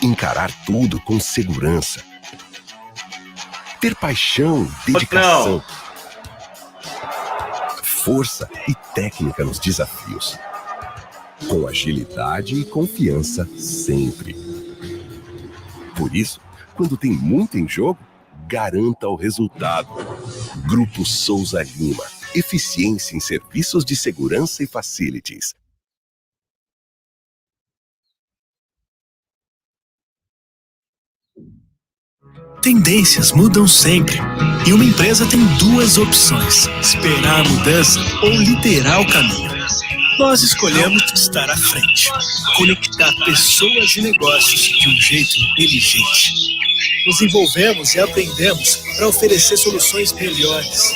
Encarar tudo com segurança. Ter paixão, dedicação, força e técnica nos desafios. Com agilidade e confiança sempre. Por isso, quando tem muito em jogo, garanta o resultado. Grupo Souza Lima. Eficiência em serviços de segurança e facilities. Tendências mudam sempre. E uma empresa tem duas opções: esperar a mudança ou liderar o caminho. Nós escolhemos estar à frente, conectar pessoas e negócios de um jeito inteligente. Nos envolvemos e aprendemos para oferecer soluções melhores.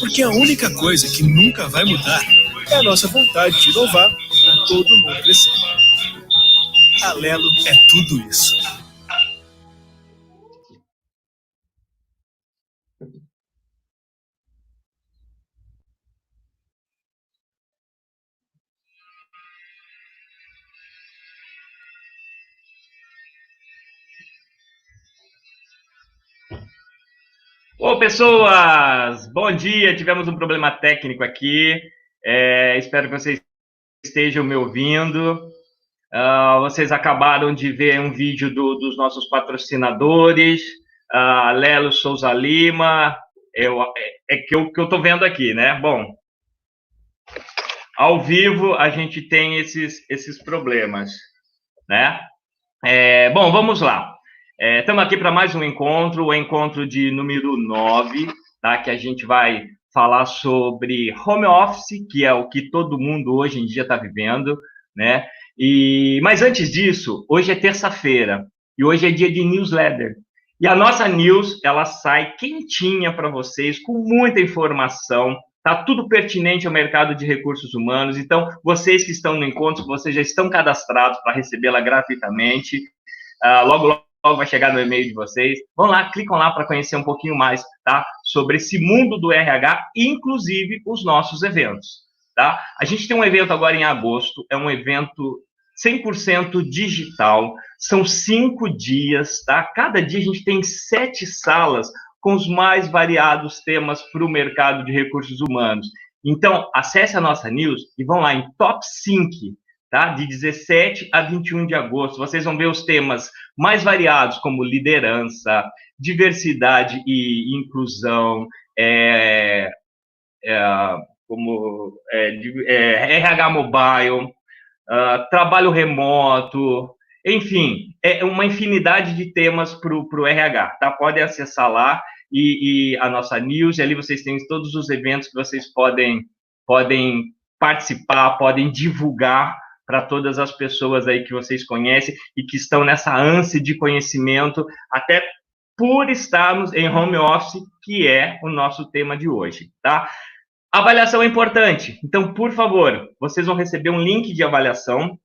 Porque a única coisa que nunca vai mudar é a nossa vontade de inovar para todo mundo crescer. A Lelo é tudo isso. Ô, pessoas! Bom dia! Tivemos um problema técnico aqui. Espero que vocês estejam me ouvindo. Vocês acabaram de ver um vídeo dos nossos patrocinadores, Lelo Souza Lima. Que eu estou vendo aqui, né? Bom, ao vivo a gente tem esses problemas, né? Bom, vamos lá. Estamos aqui para mais um encontro, o encontro de número 9, tá? Que a gente vai falar sobre home office, que é o que todo mundo hoje em dia está vivendo, né? Mas antes disso, hoje é terça-feira e hoje é dia de newsletter. E a nossa news, ela sai quentinha para vocês, com muita informação, tá tudo pertinente ao mercado de recursos humanos. Então, vocês que estão no encontro, vocês já estão cadastrados para recebê-la gratuitamente. Logo vai chegar no e-mail de vocês. Vão lá, clicam lá para conhecer um pouquinho mais, tá? Sobre esse mundo do RH, inclusive os nossos eventos, tá? A gente tem um evento agora em agosto, é um evento 100% digital, são 5 dias, tá? Cada dia a gente tem 7 salas com os mais variados temas para o mercado de recursos humanos. Então, acesse a nossa news e vão lá em Top Sync, tá? De 17 a 21 de agosto. Vocês vão ver os temas mais variados, como liderança, diversidade e inclusão, RH mobile, trabalho remoto, enfim, é uma infinidade de temas para o RH, tá? Podem acessar lá e a nossa news, e ali vocês têm todos os eventos que vocês podem participar, podem divulgar para todas as pessoas aí que vocês conhecem e que estão nessa ânsia de conhecimento, até por estarmos em home office, que é o nosso tema de hoje, tá? Avaliação é importante, então, por favor, vocês vão receber um link de avaliação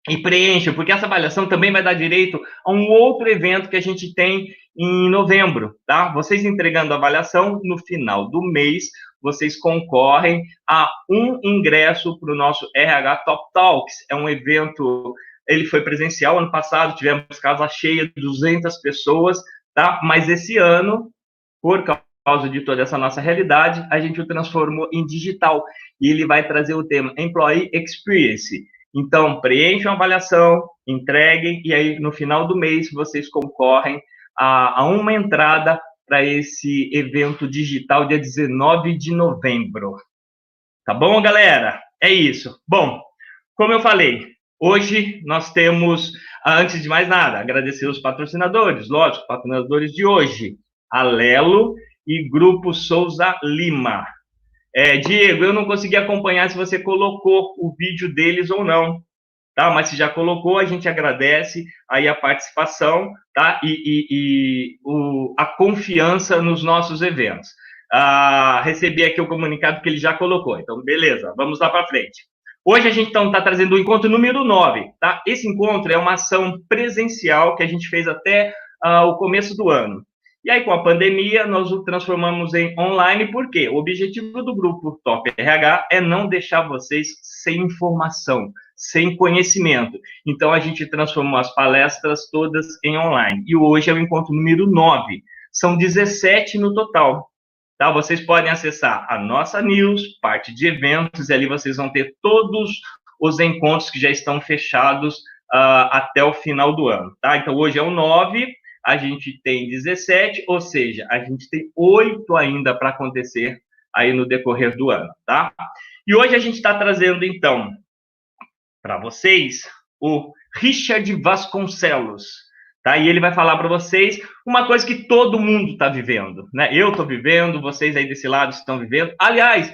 e preencham, porque essa avaliação também vai dar direito a um outro evento que a gente tem em novembro, tá? Vocês entregando a avaliação, no final do mês, vocês concorrem a um ingresso para o nosso RH Top Talks. É um evento, ele foi presencial ano passado, tivemos casa cheia, 200 pessoas, tá? Mas esse ano, por causa de toda essa nossa realidade, a gente o transformou em digital e ele vai trazer o tema Employee Experience. Então, preencham a avaliação, entreguem, e aí, no final do mês, vocês concorrem a uma entrada para esse evento digital, dia 19 de novembro. Tá bom, galera? É isso. Bom, como eu falei, hoje nós temos, antes de mais nada, agradecer os patrocinadores, lógico, patrocinadores de hoje, a Lelo e Grupo Souza Lima. Diego, eu não consegui acompanhar se você colocou o vídeo deles ou não, tá? Mas se já colocou, a gente agradece aí a participação, tá? A confiança nos nossos eventos. Recebi aqui o comunicado que ele já colocou, então beleza, vamos lá para frente. Hoje a gente então está trazendo o encontro número 9, tá? Esse encontro é uma ação presencial que a gente fez até o começo do ano. E aí, com a pandemia, nós o transformamos em online, porque o objetivo do grupo Top RH é não deixar vocês sem informação, sem conhecimento. Então, a gente transformou as palestras todas em online. E hoje é o encontro número 9. São 17 no total. Tá? Vocês podem acessar a nossa news, parte de eventos, e ali vocês vão ter todos os encontros que já estão fechados até o final do ano. Tá? Então, hoje é o 9, a gente tem 17, ou seja, a gente tem 8 ainda para acontecer aí no decorrer do ano. Tá? E hoje a gente está trazendo, então, para vocês, o Richard Vasconcelos. Tá? E ele vai falar para vocês uma coisa que todo mundo está vivendo, né? Eu estou vivendo, vocês aí desse lado estão vivendo. Aliás,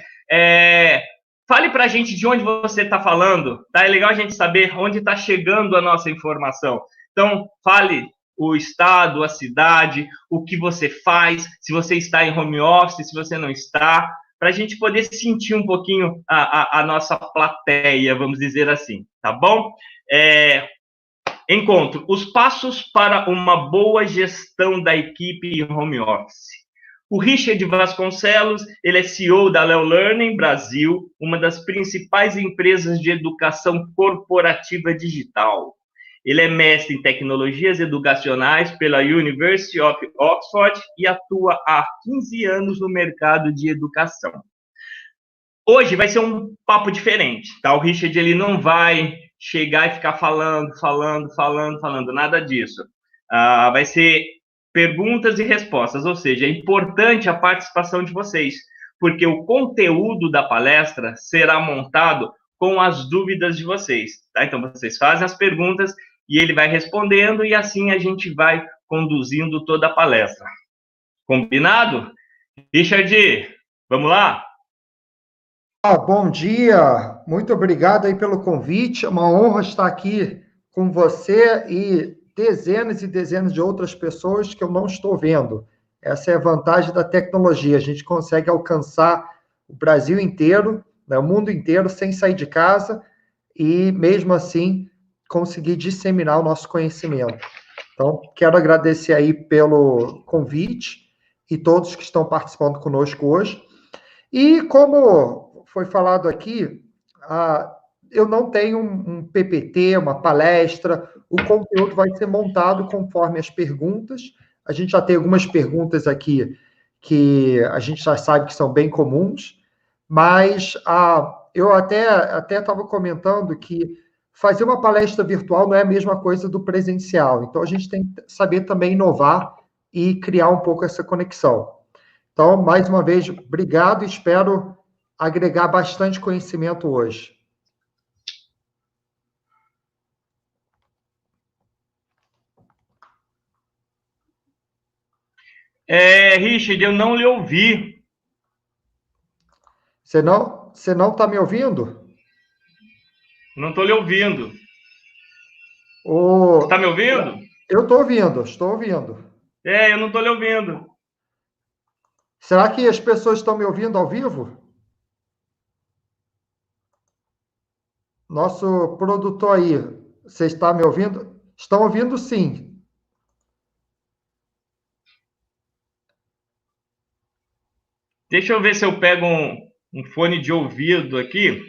fale para a gente de onde você está falando, tá? É legal a gente saber onde está chegando a nossa informação. Então, fale o estado, a cidade, o que você faz, se você está em home office, se você não está, para a gente poder sentir um pouquinho a nossa plateia, vamos dizer assim, tá bom? Encontro os passos para uma boa gestão da equipe em home office. O Richard Vasconcelos, ele é CEO da Leo Learning Brasil, uma das principais empresas de educação corporativa digital. Ele é mestre em tecnologias educacionais pela University of Oxford e atua há 15 anos no mercado de educação. Hoje vai ser um papo diferente, tá? O Richard, ele não vai chegar e ficar falando, nada disso. Vai ser perguntas e respostas, ou seja, é importante a participação de vocês, porque o conteúdo da palestra será montado com as dúvidas de vocês, tá? Então, vocês fazem as perguntas e ele vai respondendo e assim a gente vai conduzindo toda a palestra. Combinado? Richard, vamos lá? Bom dia, muito obrigado aí pelo convite, é uma honra estar aqui com você e dezenas de outras pessoas que eu não estou vendo. Essa é a vantagem da tecnologia, a gente consegue alcançar o Brasil inteiro, né, o mundo inteiro, sem sair de casa e, mesmo assim, conseguir disseminar o nosso conhecimento. Então, quero agradecer aí pelo convite e todos que estão participando conosco hoje. E como foi falado aqui, eu não tenho um PPT, uma palestra, o conteúdo vai ser montado conforme as perguntas. A gente já tem algumas perguntas aqui que a gente já sabe que são bem comuns, mas eu até estava comentando que fazer uma palestra virtual não é a mesma coisa do presencial, então a gente tem que saber também inovar e criar um pouco essa conexão. Então, mais uma vez, obrigado e espero agregar bastante conhecimento hoje. Richard, eu não lhe ouvi. Você não está me ouvindo? Não estou lhe ouvindo. Você está me ouvindo? Eu estou ouvindo. Eu não estou lhe ouvindo. Será que as pessoas estão me ouvindo ao vivo? Nosso produtor aí, você está me ouvindo? Estão ouvindo, sim. Deixa eu ver se eu pego um fone de ouvido aqui.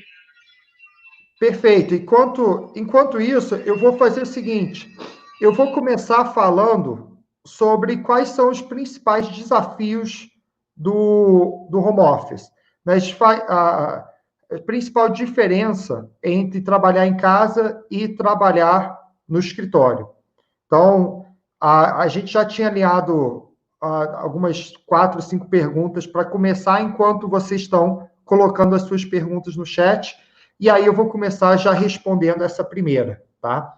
Perfeito. Enquanto isso, eu vou fazer o seguinte. Eu vou começar falando sobre quais são os principais desafios do home office. Mas a principal diferença entre trabalhar em casa e trabalhar no escritório. Então, a gente já tinha alinhado algumas 4, 5 perguntas para começar enquanto vocês estão colocando as suas perguntas no chat, e aí eu vou começar já respondendo essa primeira, tá?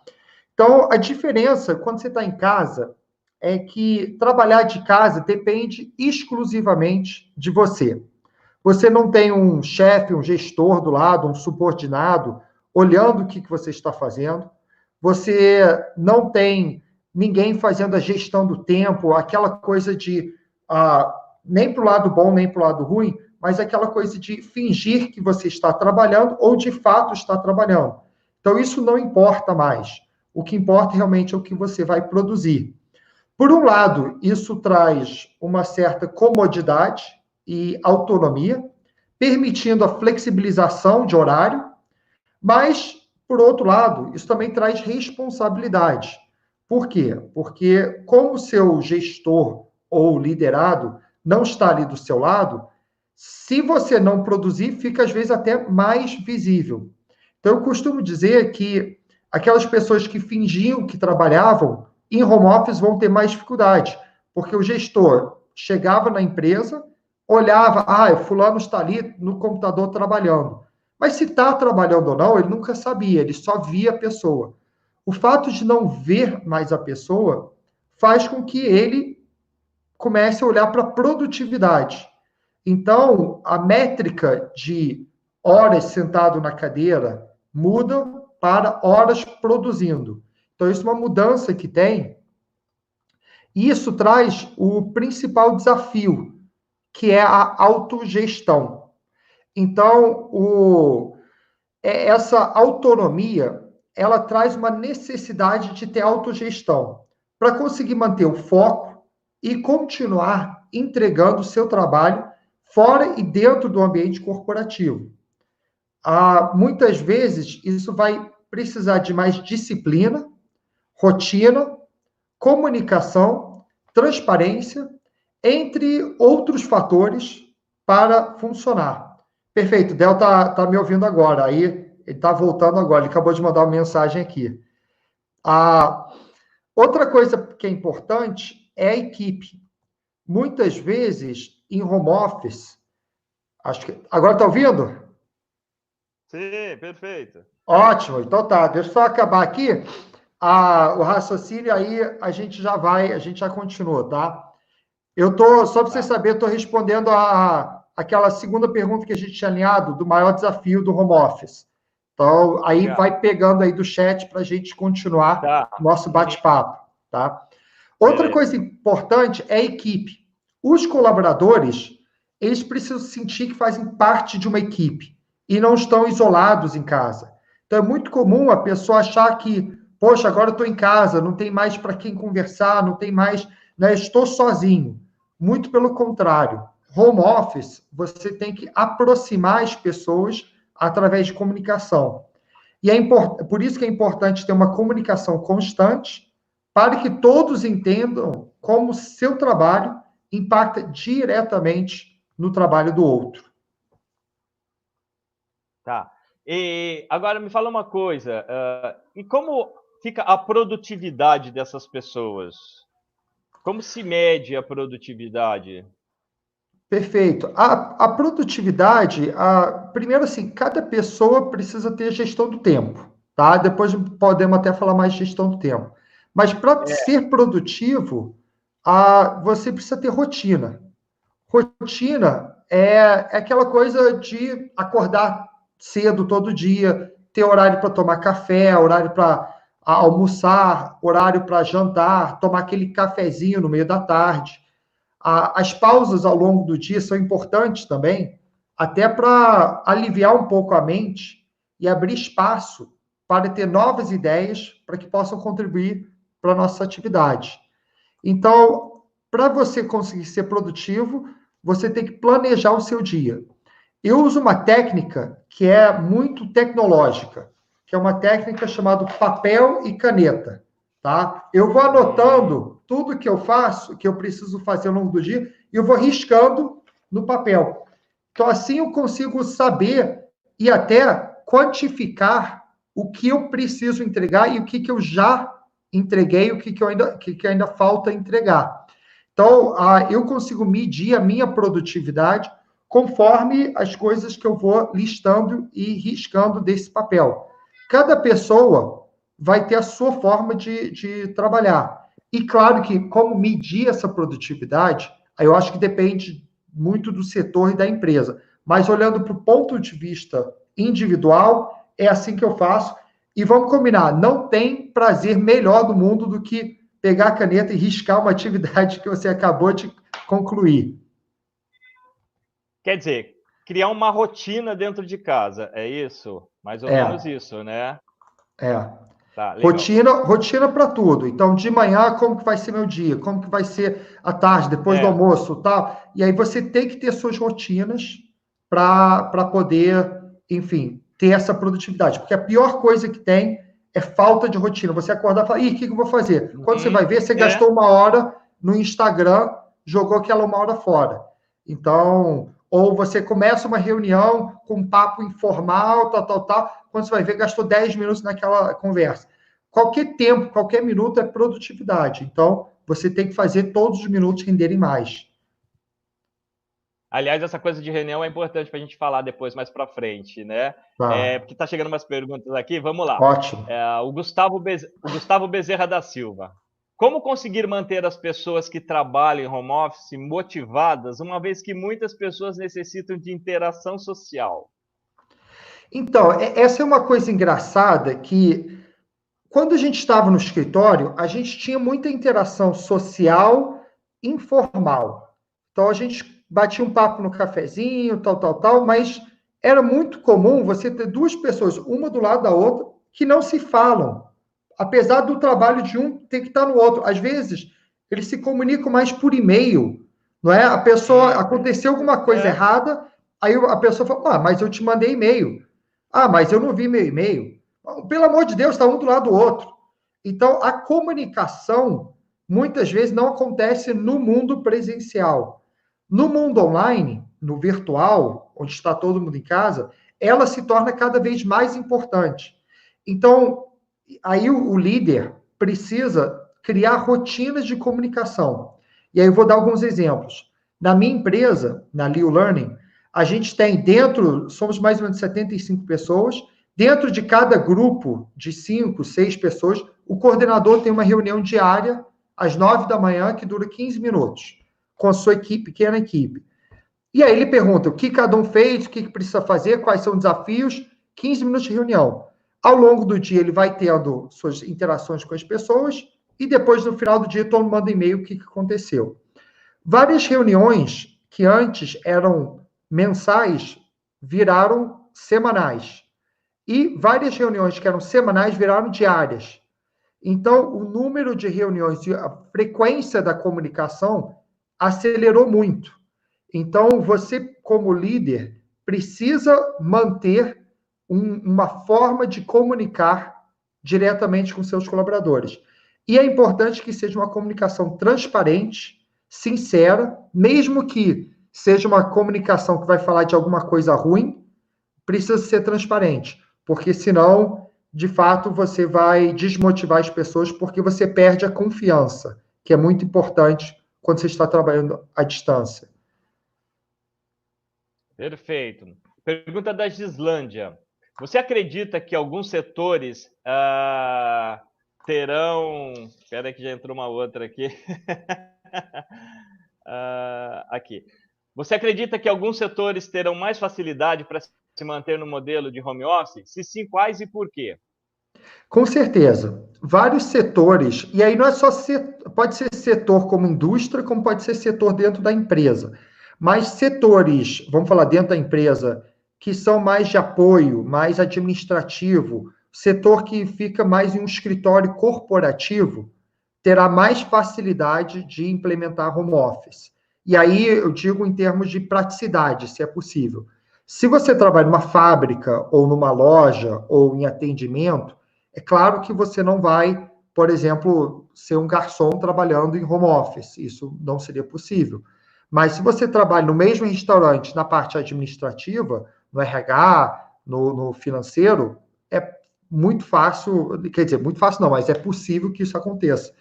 Então, a diferença, quando você está em casa, é que trabalhar de casa depende exclusivamente de você. Você não tem um chefe, um gestor do lado, um subordinado, olhando o que você está fazendo. Você não tem ninguém fazendo a gestão do tempo, aquela coisa de nem para o lado bom, nem para o lado ruim, mas aquela coisa de fingir que você está trabalhando ou de fato está trabalhando. Então, isso não importa mais. O que importa realmente é o que você vai produzir. Por um lado, isso traz uma certa comodidade e autonomia, permitindo a flexibilização de horário, mas, por outro lado, isso também traz responsabilidade. Por quê? Porque, como o seu gestor ou liderado não está ali do seu lado, se você não produzir, fica às vezes até mais visível. Então, eu costumo dizer que aquelas pessoas que fingiam que trabalhavam em home office vão ter mais dificuldade, porque o gestor chegava na empresa, olhava, fulano está ali no computador trabalhando. Mas se está trabalhando ou não, ele nunca sabia, ele só via a pessoa. O fato de não ver mais a pessoa faz com que ele comece a olhar para a produtividade. Então, a métrica de horas sentado na cadeira muda para horas produzindo. Então, isso é uma mudança que tem. E isso traz o principal desafio, que é a autogestão. Então, essa autonomia, ela traz uma necessidade de ter autogestão para conseguir manter o foco e continuar entregando o seu trabalho fora e dentro do ambiente corporativo. Muitas vezes, isso vai precisar de mais disciplina, rotina, comunicação, transparência, entre outros fatores para funcionar. Perfeito, Del tá me ouvindo agora, aí ele está voltando agora, ele acabou de mandar uma mensagem aqui. Outra coisa que é importante é a equipe. Muitas vezes, em home office, acho que... Agora está ouvindo? Sim, perfeito. Ótimo, então tá, deixa eu só acabar aqui o raciocínio, aí a gente já continua, tá? Só para você saber, eu estou respondendo aquela segunda pergunta que a gente tinha alinhado, do maior desafio do home office. Então, aí vai pegando aí do chat para a gente continuar nosso bate-papo, tá? Outra coisa importante é a equipe. Os colaboradores, eles precisam sentir que fazem parte de uma equipe e não estão isolados em casa. Então, é muito comum a pessoa achar que, poxa, agora eu estou em casa, não tem mais para quem conversar, não tem mais, né, estou sozinho. Muito pelo contrário. Home office, você tem que aproximar as pessoas através de comunicação. E por isso que é importante ter uma comunicação constante para que todos entendam como seu trabalho impacta diretamente no trabalho do outro. Tá. E agora me fala uma coisa, e como fica a produtividade dessas pessoas? Como se mede a produtividade? Perfeito. A produtividade, primeiro assim, cada pessoa precisa ter gestão do tempo, tá? Depois podemos até falar mais de gestão do tempo. Mas para ser produtivo, você precisa ter rotina. Rotina é aquela coisa de acordar cedo todo dia, ter horário para tomar café, horário para almoçar, horário para jantar, tomar aquele cafezinho no meio da tarde. As pausas ao longo do dia são importantes também, até para aliviar um pouco a mente e abrir espaço para ter novas ideias para que possam contribuir para a nossa atividade. Então, para você conseguir ser produtivo, você tem que planejar o seu dia. Eu uso uma técnica que é muito tecnológica, que é uma técnica chamada papel e caneta, tá? Eu vou anotando tudo que eu faço, que eu preciso fazer ao longo do dia, e eu vou riscando no papel. Então, assim eu consigo saber e até quantificar o que eu preciso entregar e o que eu já entreguei e o que ainda falta entregar. Então, eu consigo medir a minha produtividade conforme as coisas que eu vou listando e riscando desse papel. Cada pessoa vai ter a sua forma de trabalhar. E claro que, como medir essa produtividade, aí eu acho que depende muito do setor e da empresa. Mas olhando para o ponto de vista individual, é assim que eu faço. E vamos combinar, não tem prazer melhor do mundo do que pegar a caneta e riscar uma atividade que você acabou de concluir. Quer dizer, criar uma rotina dentro de casa, é isso? Mais ou menos isso, né? É. Tá, legal. Rotina para tudo. Então, de manhã, como que vai ser meu dia? Como que vai ser à tarde, depois do almoço, tal? E aí você tem que ter suas rotinas para poder, enfim, ter essa produtividade. Porque a pior coisa que tem é falta de rotina. Você acordar e falar, ih, o que eu vou fazer? Quando você vai ver, você gastou 1 hora no Instagram, jogou aquela 1 hora fora. Então, ou você começa uma reunião com um papo informal, tal. Quando você vai ver, gastou 10 minutos naquela conversa. Qualquer tempo, qualquer minuto é produtividade. Então, você tem que fazer todos os minutos renderem mais. Aliás, essa coisa de reunião é importante para a gente falar depois, mais para frente, né? Tá. Porque está chegando umas perguntas aqui, vamos lá. Ótimo. O Gustavo Bezerra da Silva. Como conseguir manter as pessoas que trabalham em home office motivadas, uma vez que muitas pessoas necessitam de interação social? Então, essa é uma coisa engraçada que, quando a gente estava no escritório, a gente tinha muita interação social informal. Então, a gente batia um papo no cafezinho, tal, mas era muito comum você ter duas pessoas, uma do lado da outra, que não se falam. Apesar do trabalho de um ter que estar no outro. Às vezes, eles se comunicam mais por e-mail, não é? A pessoa, aconteceu alguma coisa errada, aí a pessoa fala, mas eu te mandei e-mail. Mas eu não vi meu e-mail. Pelo amor de Deus, está um do lado do outro. Então, a comunicação, muitas vezes, não acontece no mundo presencial. No mundo online, no virtual, onde está todo mundo em casa, ela se torna cada vez mais importante. Então, aí o líder precisa criar rotinas de comunicação. E aí eu vou dar alguns exemplos. Na minha empresa, na Leo Learning, a gente tem somos mais ou menos 75 pessoas, dentro de cada grupo de 5, 6 pessoas, o coordenador tem uma reunião diária às 9 da manhã, que dura 15 minutos, com a sua equipe, pequena equipe. E aí ele pergunta o que cada um fez, o que precisa fazer, quais são os desafios, 15 minutos de reunião. Ao longo do dia, ele vai tendo suas interações com as pessoas e depois, no final do dia, todo mundo manda e-mail o que aconteceu. Várias reuniões que antes eram mensais viraram semanais. E várias reuniões que eram semanais viraram diárias. Então, o número de reuniões e a frequência da comunicação acelerou muito. Então, você, como líder, precisa manter uma forma de comunicar diretamente com seus colaboradores. E é importante que seja uma comunicação transparente, sincera, mesmo que seja uma comunicação que vai falar de alguma coisa ruim, precisa ser transparente, porque senão, de fato, você vai desmotivar as pessoas porque você perde a confiança, que é muito importante quando você está trabalhando à distância. Perfeito. Pergunta da Gislândia. Você acredita que alguns setores terão... Espera que já entrou uma outra aqui. Aqui. Você acredita que alguns setores terão mais facilidade para se manter no modelo de home office? Se sim, quais e por quê? Com certeza. Vários setores, e aí não é só pode ser setor como indústria, como pode ser setor dentro da empresa. Mas setores, vamos falar dentro da empresa, que são mais de apoio, mais administrativo, setor que fica mais em um escritório corporativo, terá mais facilidade de implementar home office. E aí eu digo em termos de praticidade, se é possível. Se você trabalha numa fábrica, ou numa loja, ou em atendimento, é claro que você não vai, por exemplo, ser um garçom trabalhando em home office. Isso não seria possível. Mas se você trabalha no mesmo restaurante, na parte administrativa, no RH, no financeiro, é muito fácil, quer dizer, muito fácil não, mas é possível que isso aconteça.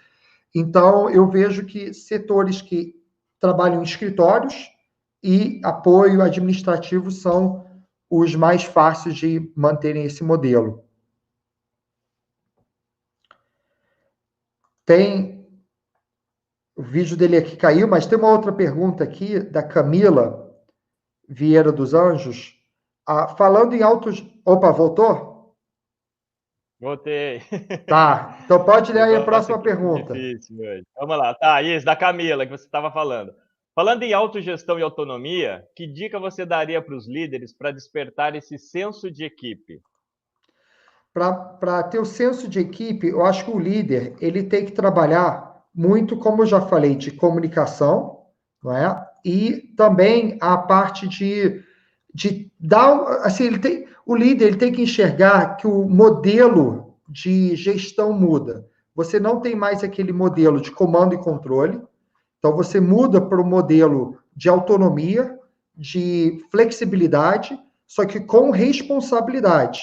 Então, eu vejo que setores que trabalham em escritórios e apoio administrativo são os mais fáceis de manterem esse modelo. Tem o vídeo dele aqui caiu, mas tem uma outra pergunta aqui da Camila Vieira dos Anjos, falando em autos. Opa, voltou? Voltei. Tá, então pode ler aí a próxima pergunta. Difícil hoje. Vamos lá. Tá, isso, da Camila, que você estava falando. Falando em autogestão e autonomia, que dica você daria para os líderes para despertar esse senso de equipe? para ter o senso de equipe, eu acho que o líder ele tem que trabalhar muito, como eu já falei, de comunicação, não é? E também a parte de dar, assim, o líder ele tem que enxergar que o modelo de gestão muda. Você não tem mais aquele modelo de comando e controle, então você muda para o modelo de autonomia, de flexibilidade, só que com responsabilidade.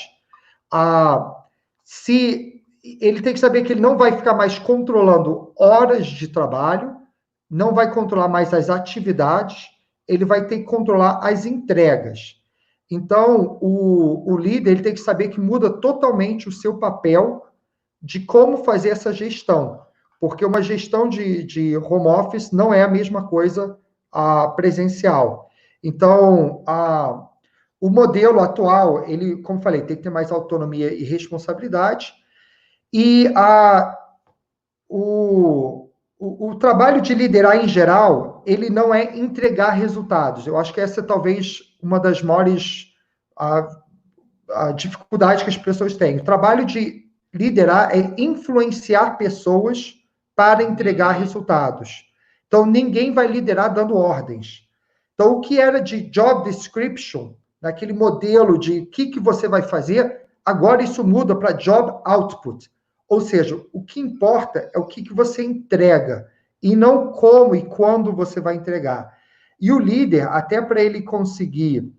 Se ele tem que saber que ele não vai ficar mais controlando horas de trabalho, não vai controlar mais as atividades, ele vai ter que controlar as entregas. Então, o líder ele tem que saber que muda totalmente o seu papel de como fazer essa gestão, porque uma gestão de home office não é a mesma coisa presencial. Então, o modelo atual, ele, como falei, tem que ter mais autonomia e responsabilidade, e o trabalho de liderar em geral, ele não é entregar resultados. Eu acho que essa é talvez uma das maiores dificuldades que as pessoas têm. O trabalho de liderar é influenciar pessoas para entregar resultados. Então, ninguém vai liderar dando ordens. Então, o que era de job description, naquele modelo de o que você vai fazer, agora isso muda para job output. Ou seja, o que importa é o que você entrega, e não como e quando você vai entregar. E o líder, até para ele conseguir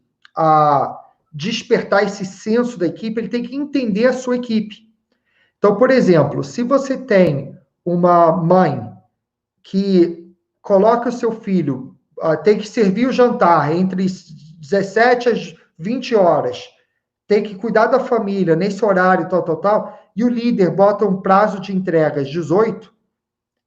despertar esse senso da equipe, ele tem que entender a sua equipe. Então, por exemplo, se você tem uma mãe que coloca o seu filho, tem que servir o jantar entre 17 às 20 horas, tem que cuidar da família nesse horário, tal, e o líder bota um prazo de entrega às 18,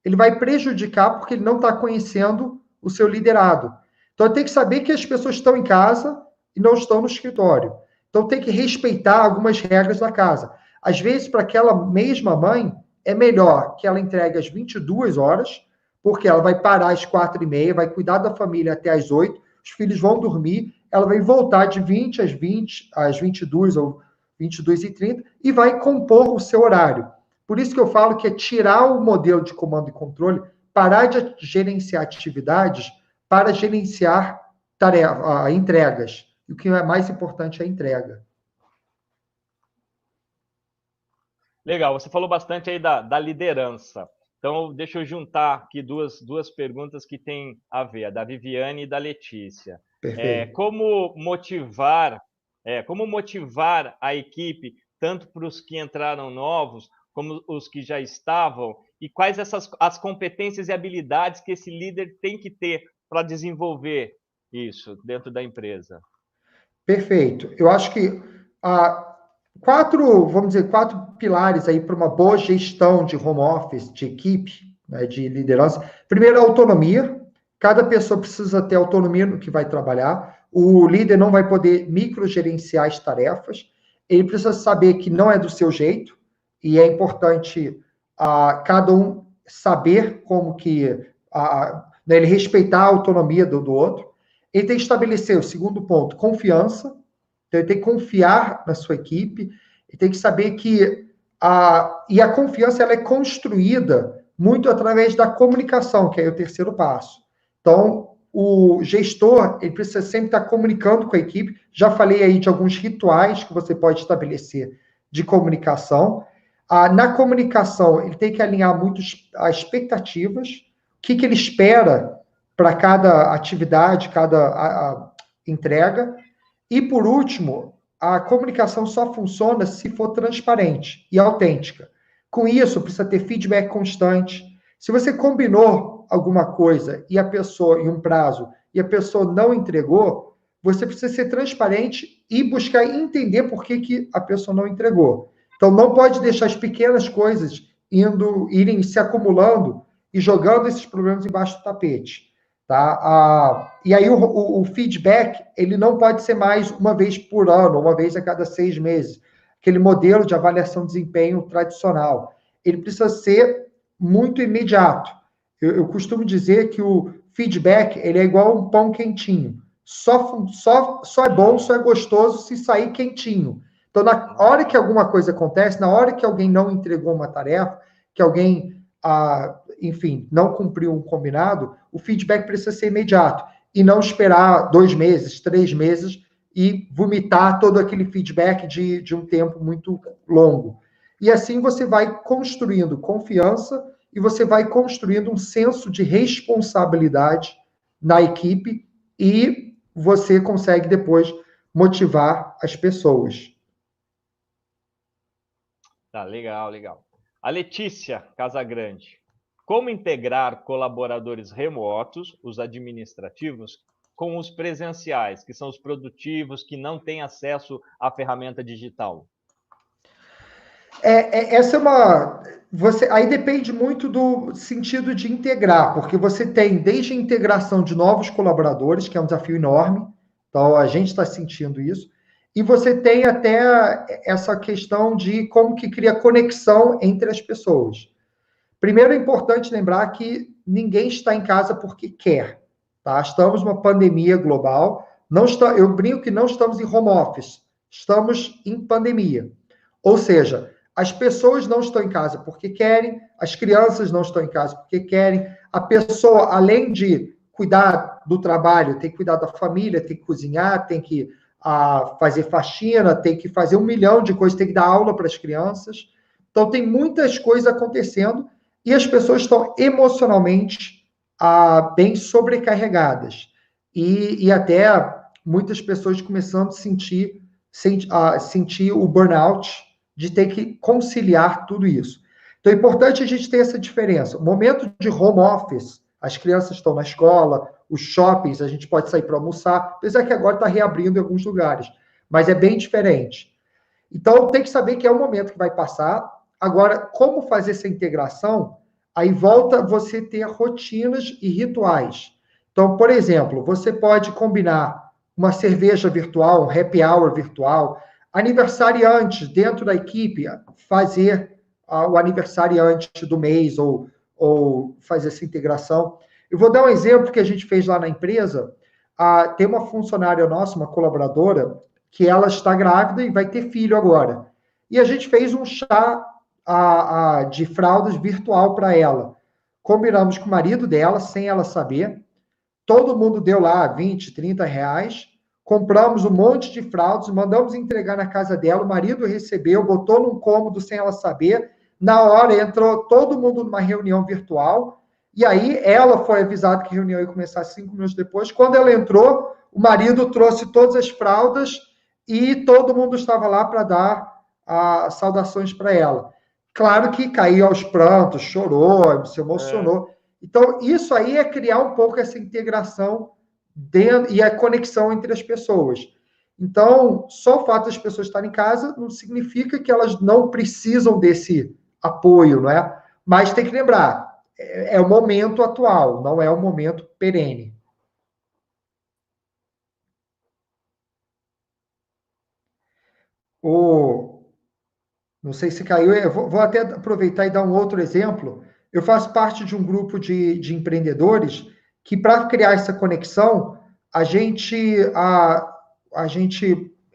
ele vai prejudicar porque ele não está conhecendo o seu liderado. Então, tem que saber que as pessoas estão em casa e não estão no escritório. Então, tem que respeitar algumas regras da casa. Às vezes, para aquela mesma mãe, é melhor que ela entregue às 22 horas, porque ela vai parar às 4h30, vai cuidar da família até às 8, os filhos vão dormir, ela vai voltar de 20 às 20, às 22 ou 22h30 e vai compor o seu horário. Por isso que eu falo que é tirar o modelo de comando e controle, parar de gerenciar atividades para gerenciar entregas. E o que é mais importante é a entrega. Legal, você falou bastante aí da liderança. Então, deixa eu juntar aqui duas perguntas que têm a ver, a da Viviane e da Letícia. Como motivar a equipe, tanto para os que entraram novos, como os que já estavam, e quais as competências e habilidades que esse líder tem que ter para desenvolver isso dentro da empresa? Perfeito. Eu acho que quatro pilares aí para uma boa gestão de home office, de equipe, né, de liderança. Primeiro, a autonomia. Cada pessoa precisa ter autonomia no que vai trabalhar. O líder não vai poder microgerenciar as tarefas. Ele precisa saber que não é do seu jeito, e é importante cada um saber como que ele respeitar a autonomia do outro. Ele tem que estabelecer, o segundo ponto, confiança. Então, ele tem que confiar na sua equipe, ele tem que saber que a confiança ela é construída muito através da comunicação, que é o terceiro passo. Então, o gestor ele precisa sempre estar comunicando com a equipe. Já falei aí de alguns rituais que você pode estabelecer de comunicação. Na comunicação, ele tem que alinhar muito as expectativas, o que ele espera para cada atividade, cada entrega. E, por último, a comunicação só funciona se for transparente e autêntica. Com isso, precisa ter feedback constante. Se você combinou alguma coisa e a pessoa, em um prazo, e a pessoa não entregou, você precisa ser transparente e buscar entender por que a pessoa não entregou. Então, não pode deixar as pequenas coisas irem se acumulando e jogando esses problemas embaixo do tapete. Tá? E aí o feedback, ele não pode ser mais uma vez por ano, uma vez a cada 6 meses. Aquele modelo de avaliação de desempenho tradicional. Ele precisa ser muito imediato. Eu costumo dizer que o feedback, ele é igual um pão quentinho. Só é bom, só é gostoso se sair quentinho. Então, na hora que alguma coisa acontece, na hora que alguém não entregou uma tarefa, que alguém, enfim, não cumpriu um combinado, o feedback precisa ser imediato e não esperar 2 meses, 3 meses e vomitar todo aquele feedback de um tempo muito longo. E assim você vai construindo confiança e você vai construindo um senso de responsabilidade na equipe e você consegue depois motivar as pessoas. Tá, legal, legal. A Letícia Casagrande. Como integrar colaboradores remotos, os administrativos, com os presenciais, que são os produtivos, que não têm acesso à ferramenta digital? Essa é aí depende muito do sentido de integrar, porque você tem desde a integração de novos colaboradores, que é um desafio enorme, então a gente está sentindo isso, e você tem até essa questão de como que cria conexão entre as pessoas. Primeiro é importante lembrar que ninguém está em casa porque quer, tá? Estamos numa pandemia global, eu brinco que não estamos em home office, estamos em pandemia. Ou seja, as pessoas não estão em casa porque querem, as crianças não estão em casa porque querem, a pessoa, além de cuidar do trabalho, tem que cuidar da família, tem que cozinhar, tem que fazer faxina, tem que fazer 1 milhão de coisas, tem que dar aula para as crianças. Então, tem muitas coisas acontecendo e as pessoas estão emocionalmente bem sobrecarregadas. E até muitas pessoas começando a sentir o burnout de ter que conciliar tudo isso. Então, é importante a gente ter essa diferença. O momento de home office, as crianças estão na escola, os shoppings, a gente pode sair para almoçar, apesar que agora está reabrindo em alguns lugares, mas é bem diferente. Então, tem que saber que é um momento que vai passar. Agora, como fazer essa integração? Aí volta você ter rotinas e rituais. Então, por exemplo, você pode combinar uma cerveja virtual, um happy hour virtual, aniversariantes dentro da equipe, fazer o aniversariante do mês ou fazer essa integração. Eu vou dar um exemplo que a gente fez lá na empresa. Tem uma funcionária nossa, uma colaboradora, que ela está grávida e vai ter filho agora. E a gente fez um chá de fraldas virtual para ela. Combinamos com o marido dela, sem ela saber. Todo mundo deu lá 20, 30 reais. Compramos um monte de fraldas, mandamos entregar na casa dela. O marido recebeu, botou num cômodo sem ela saber. Na hora entrou todo mundo numa reunião virtual. E aí ela foi avisada que a reunião ia começar 5 minutos depois. Quando ela entrou, o marido trouxe todas as fraldas e todo mundo estava lá para dar saudações para ela. Claro que caiu aos prantos, chorou, se emocionou. Então, isso aí é criar um pouco essa integração e a conexão entre as pessoas. Então, só o fato das pessoas estarem em casa não significa que elas não precisam desse apoio, não é? Mas tem que lembrar, é o momento atual, não é o momento perene. Não sei se caiu, eu vou até aproveitar e dar um outro exemplo. Eu faço parte de um grupo de empreendedores que, para criar essa conexão, a gente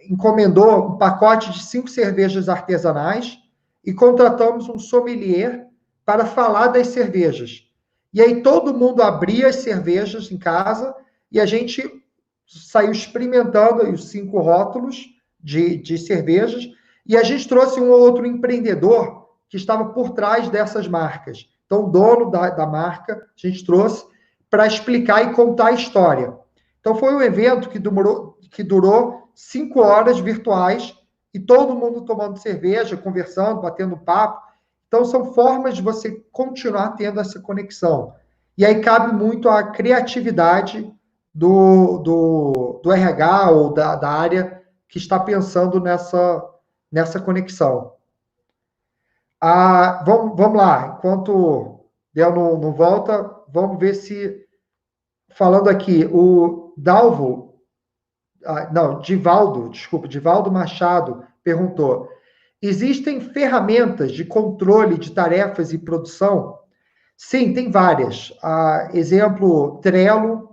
encomendou um pacote de 5 cervejas artesanais e contratamos um sommelier para falar das cervejas. E aí todo mundo abria as cervejas em casa e a gente saiu experimentando os 5 rótulos de cervejas e a gente trouxe um ou outro empreendedor que estava por trás dessas marcas. Então, o dono da marca, a gente trouxe para explicar e contar a história. Então, foi um evento que durou 5 horas virtuais e todo mundo tomando cerveja, conversando, batendo papo. Então, são formas de você continuar tendo essa conexão. E aí cabe muito a criatividade do RH ou da área que está pensando nessa conexão. Vamos lá, enquanto o Del não volta, vamos ver se, falando aqui, o Divaldo Machado perguntou, existem ferramentas de controle de tarefas e produção? Sim, tem várias. Exemplo, Trello,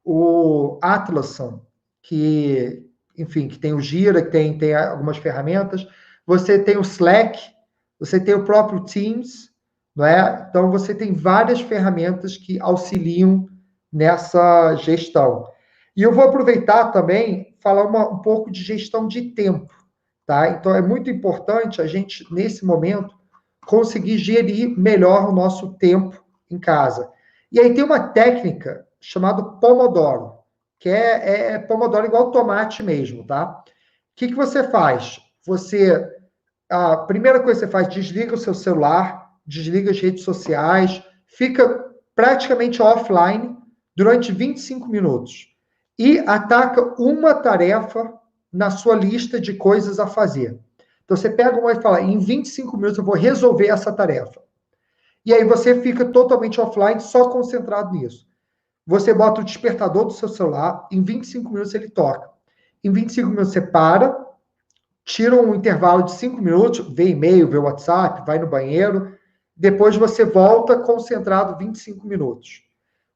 o Atlassian, que enfim, que tem o Gira, que tem algumas ferramentas. Você tem o Slack, você tem o próprio Teams, não é? Então, você tem várias ferramentas que auxiliam nessa gestão. E eu vou aproveitar também, falar um pouco de gestão de tempo, tá? Então, é muito importante a gente, nesse momento, conseguir gerir melhor o nosso tempo em casa. E aí tem uma técnica chamada Pomodoro, que é Pomodoro igual tomate mesmo, tá? O que você faz? A primeira coisa que você faz, desliga o seu celular, desliga as redes sociais, fica praticamente offline durante 25 minutos e ataca uma tarefa na sua lista de coisas a fazer. Então, você pega uma e fala, em 25 minutos eu vou resolver essa tarefa. E aí você fica totalmente offline, só concentrado nisso. Você bota o despertador do seu celular, em 25 minutos ele toca. Em 25 minutos você para, tira um intervalo de 5 minutos, vê e-mail, vê WhatsApp, vai no banheiro, depois você volta concentrado 25 minutos.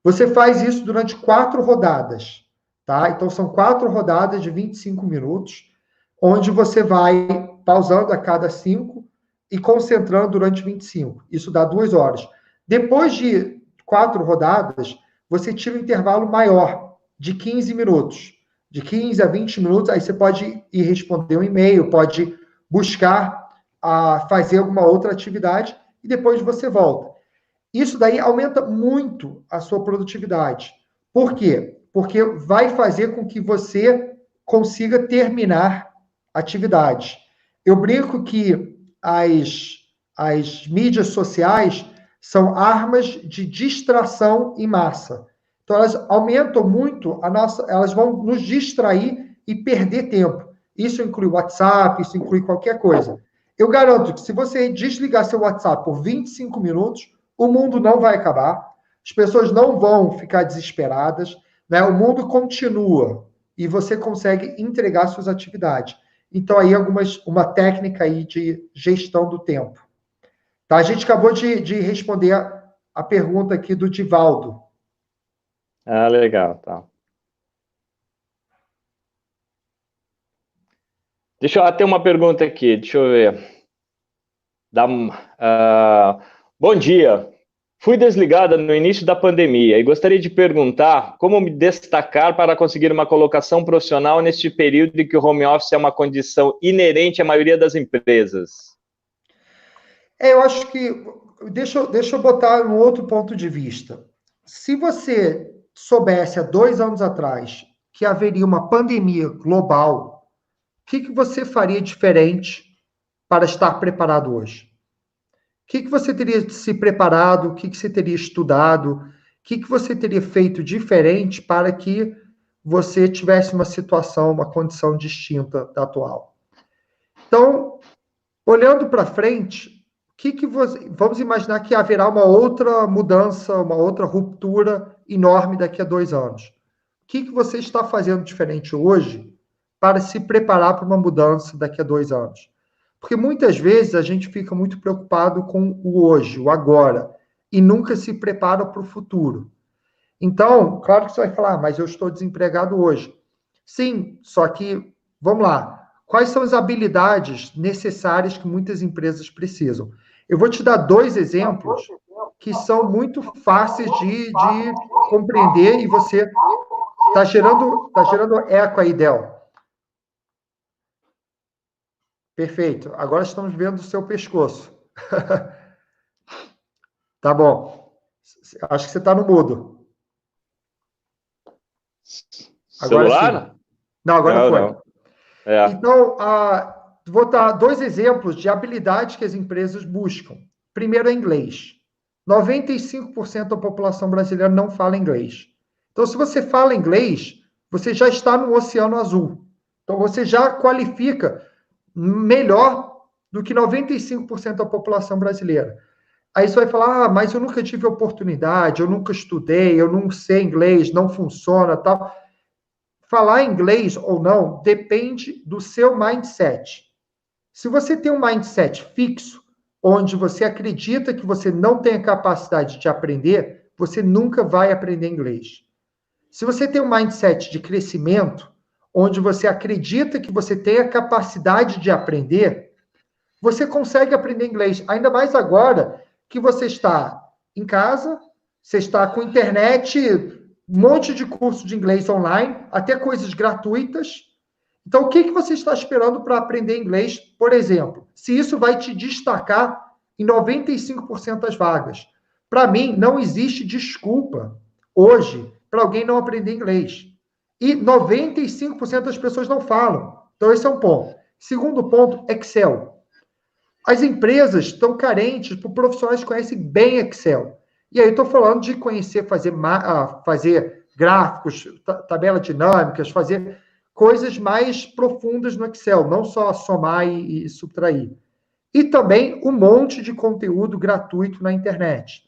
Você faz isso durante 4 rodadas, tá? Então, são 4 rodadas de 25 minutos, onde você vai pausando a cada 5 e concentrando durante 25. Isso dá 2 horas. Depois de 4 rodadas, você tira um intervalo maior, de 15 minutos. De 15 a 20 minutos, aí você pode ir responder um e-mail, pode buscar fazer alguma outra atividade e depois você volta. Isso daí aumenta muito a sua produtividade. Por quê? Porque vai fazer com que você consiga terminar atividades. Eu brinco que as mídias sociais são armas de distração em massa. Então, elas aumentam muito elas vão nos distrair e perder tempo. Isso inclui WhatsApp, isso inclui qualquer coisa. Eu garanto que se você desligar seu WhatsApp por 25 minutos, o mundo não vai acabar, as pessoas não vão ficar desesperadas, né? O mundo continua e você consegue entregar suas atividades. Então, aí uma técnica aí de gestão do tempo. Tá? A gente acabou de responder a pergunta aqui do Divaldo. Ah, legal, tá. Deixa eu ter uma pergunta aqui, deixa eu ver. Bom dia. Fui desligada no início da pandemia e gostaria de perguntar como me destacar para conseguir uma colocação profissional neste período em que o home office é uma condição inerente à maioria das empresas. Eu acho que... Deixa eu botar um outro ponto de vista. Se você soubesse há 2 anos atrás que haveria uma pandemia global, o que você faria diferente para estar preparado hoje? O que você teria se preparado? O que você teria estudado? O que você teria feito diferente para que você tivesse uma situação, uma condição distinta da atual? Então, olhando para frente, vamos imaginar que haverá uma outra mudança, uma outra ruptura enorme daqui a 2 anos. O que você está fazendo diferente hoje para se preparar para uma mudança daqui a 2 anos? Porque muitas vezes a gente fica muito preocupado com o hoje, o agora, e nunca se prepara para o futuro. Então, claro que você vai falar, mas eu estou desempregado hoje. Sim, só que, vamos lá, quais são as habilidades necessárias que muitas empresas precisam? Eu vou te dar 2 exemplos que são muito fáceis de compreender e você está gerando eco aí, Del. Perfeito. Agora estamos vendo o seu pescoço. Tá bom. Acho que você está no mudo. Agora Celular? sim. Não, agora foi. Não. É. Então, vou dar 2 exemplos de habilidades que as empresas buscam. Primeiro é inglês. 95% da população brasileira não fala inglês. Então, se você fala inglês, você já está no Oceano Azul. Então, você já qualifica melhor do que 95% da população brasileira. Aí você vai falar, mas eu nunca tive oportunidade, eu nunca estudei, eu não sei inglês, não funciona, tal. Falar inglês ou não depende do seu mindset. Se você tem um mindset fixo, onde você acredita que você não tem a capacidade de aprender, você nunca vai aprender inglês. Se você tem um mindset de crescimento, onde você acredita que você tem a capacidade de aprender, você consegue aprender inglês. Ainda mais agora que você está em casa, você está com internet, um monte de curso de inglês online, até coisas gratuitas. Então, o que você está esperando para aprender inglês, por exemplo? Se isso vai te destacar em 95% das vagas. Para mim, não existe desculpa hoje para alguém não aprender inglês. E 95% das pessoas não falam. Então, esse é um ponto. Segundo ponto, Excel. As empresas estão carentes por profissionais que conhecem bem Excel. E aí estou falando de conhecer, fazer gráficos, tabelas dinâmicas, fazer coisas mais profundas no Excel, não só somar e subtrair. E também um monte de conteúdo gratuito na internet.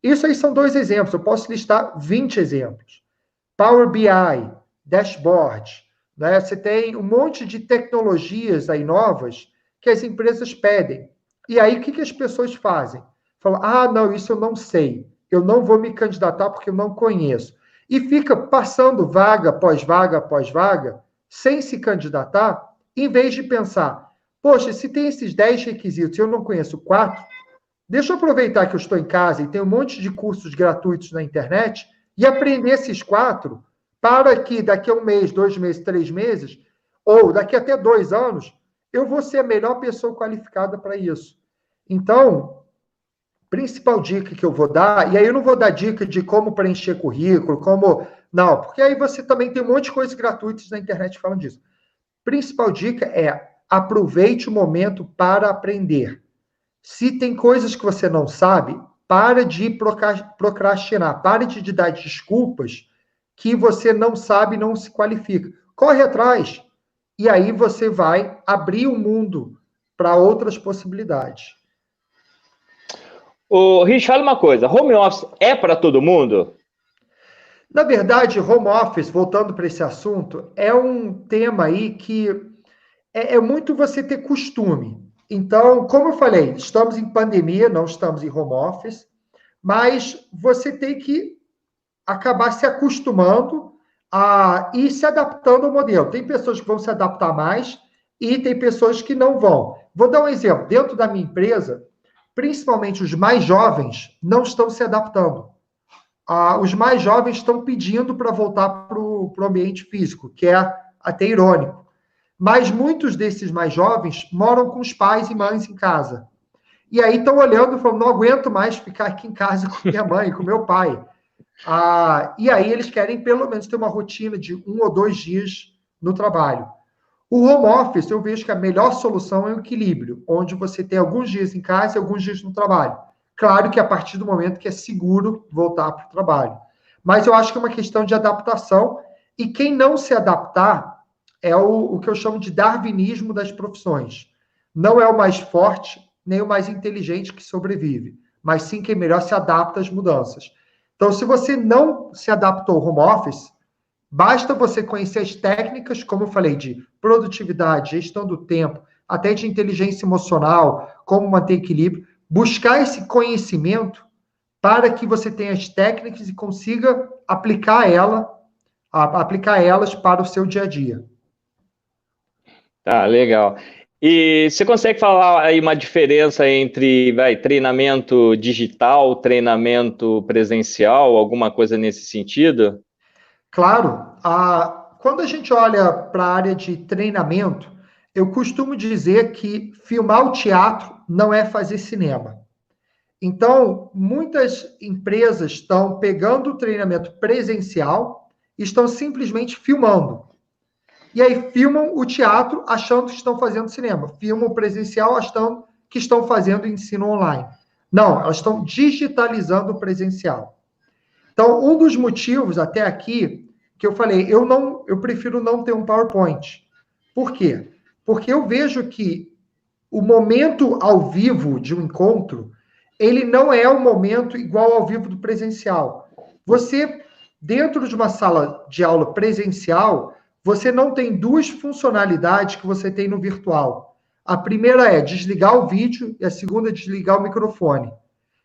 Isso aí são 2 exemplos, eu posso listar 20 exemplos. Power BI, dashboard, né? Você tem um monte de tecnologias aí novas que as empresas pedem. E aí, o que as pessoas fazem? Falam, não, isso eu não sei. Eu não vou me candidatar porque eu não conheço. E fica passando vaga após vaga após vaga, sem se candidatar, em vez de pensar, poxa, se tem esses 10 requisitos e eu não conheço 4, deixa eu aproveitar que eu estou em casa e tem um monte de cursos gratuitos na internet e aprender esses 4 para que daqui a 1 mês, 2 meses, 3 meses, ou daqui até 2 anos, eu vou ser a melhor pessoa qualificada para isso. Então, principal dica que eu vou dar, e aí eu não vou dar dica de como preencher currículo, não, porque aí você também tem um monte de coisas gratuitas na internet falando disso. Principal dica é aproveite o momento para aprender. Se tem coisas que você não sabe, para de procrastinar, pare de dar desculpas que você não sabe e não se qualifica. Corre atrás. E aí você vai abrir o mundo para outras possibilidades. Rich, fala uma coisa, home office é para todo mundo? Na verdade, home office, voltando para esse assunto, é um tema aí que é muito você ter costume. Então, como eu falei, estamos em pandemia, não estamos em home office, mas você tem que acabar se acostumando a ir se adaptando ao modelo. Tem pessoas que vão se adaptar mais e tem pessoas que não vão. Vou dar um exemplo. Dentro da minha empresa, principalmente os mais jovens não estão se adaptando. Os mais jovens estão pedindo para voltar para o ambiente físico, que é até irônico. Mas muitos desses mais jovens moram com os pais e mães em casa. E aí estão olhando e falando, não aguento mais ficar aqui em casa com minha mãe, com meu pai. E aí eles querem pelo menos ter uma rotina de 1 ou 2 dias no trabalho. O home office, eu vejo que a melhor solução é o equilíbrio, onde você tem alguns dias em casa e alguns dias no trabalho. Claro que a partir do momento que é seguro voltar para o trabalho. Mas eu acho que é uma questão de adaptação, e quem não se adaptar é o que eu chamo de darwinismo das profissões. Não é o mais forte, nem o mais inteligente que sobrevive, mas sim quem melhor se adapta às mudanças. Então, se você não se adaptou ao home office, basta você conhecer as técnicas, como eu falei, de produtividade, gestão do tempo, até de inteligência emocional, como manter equilíbrio, buscar esse conhecimento para que você tenha as técnicas e consiga aplicar elas para o seu dia a dia. Tá, legal. E você consegue falar aí uma diferença entre treinamento digital, treinamento presencial, alguma coisa nesse sentido? Claro. Quando a gente olha para a área de treinamento, eu costumo dizer que filmar o teatro não é fazer cinema. Então, muitas empresas estão pegando o treinamento presencial e estão simplesmente filmando. E aí filmam o teatro achando que estão fazendo cinema. Filmam o presencial achando que estão fazendo ensino online. Não, elas estão digitalizando o presencial. Então, um dos motivos até aqui que eu falei, eu prefiro não ter um PowerPoint. Por quê? Porque eu vejo que o momento ao vivo de um encontro, ele não é o momento igual ao vivo do presencial. Você, dentro de uma sala de aula presencial, você não tem 2 funcionalidades que você tem no virtual. A primeira é desligar o vídeo e a segunda é desligar o microfone.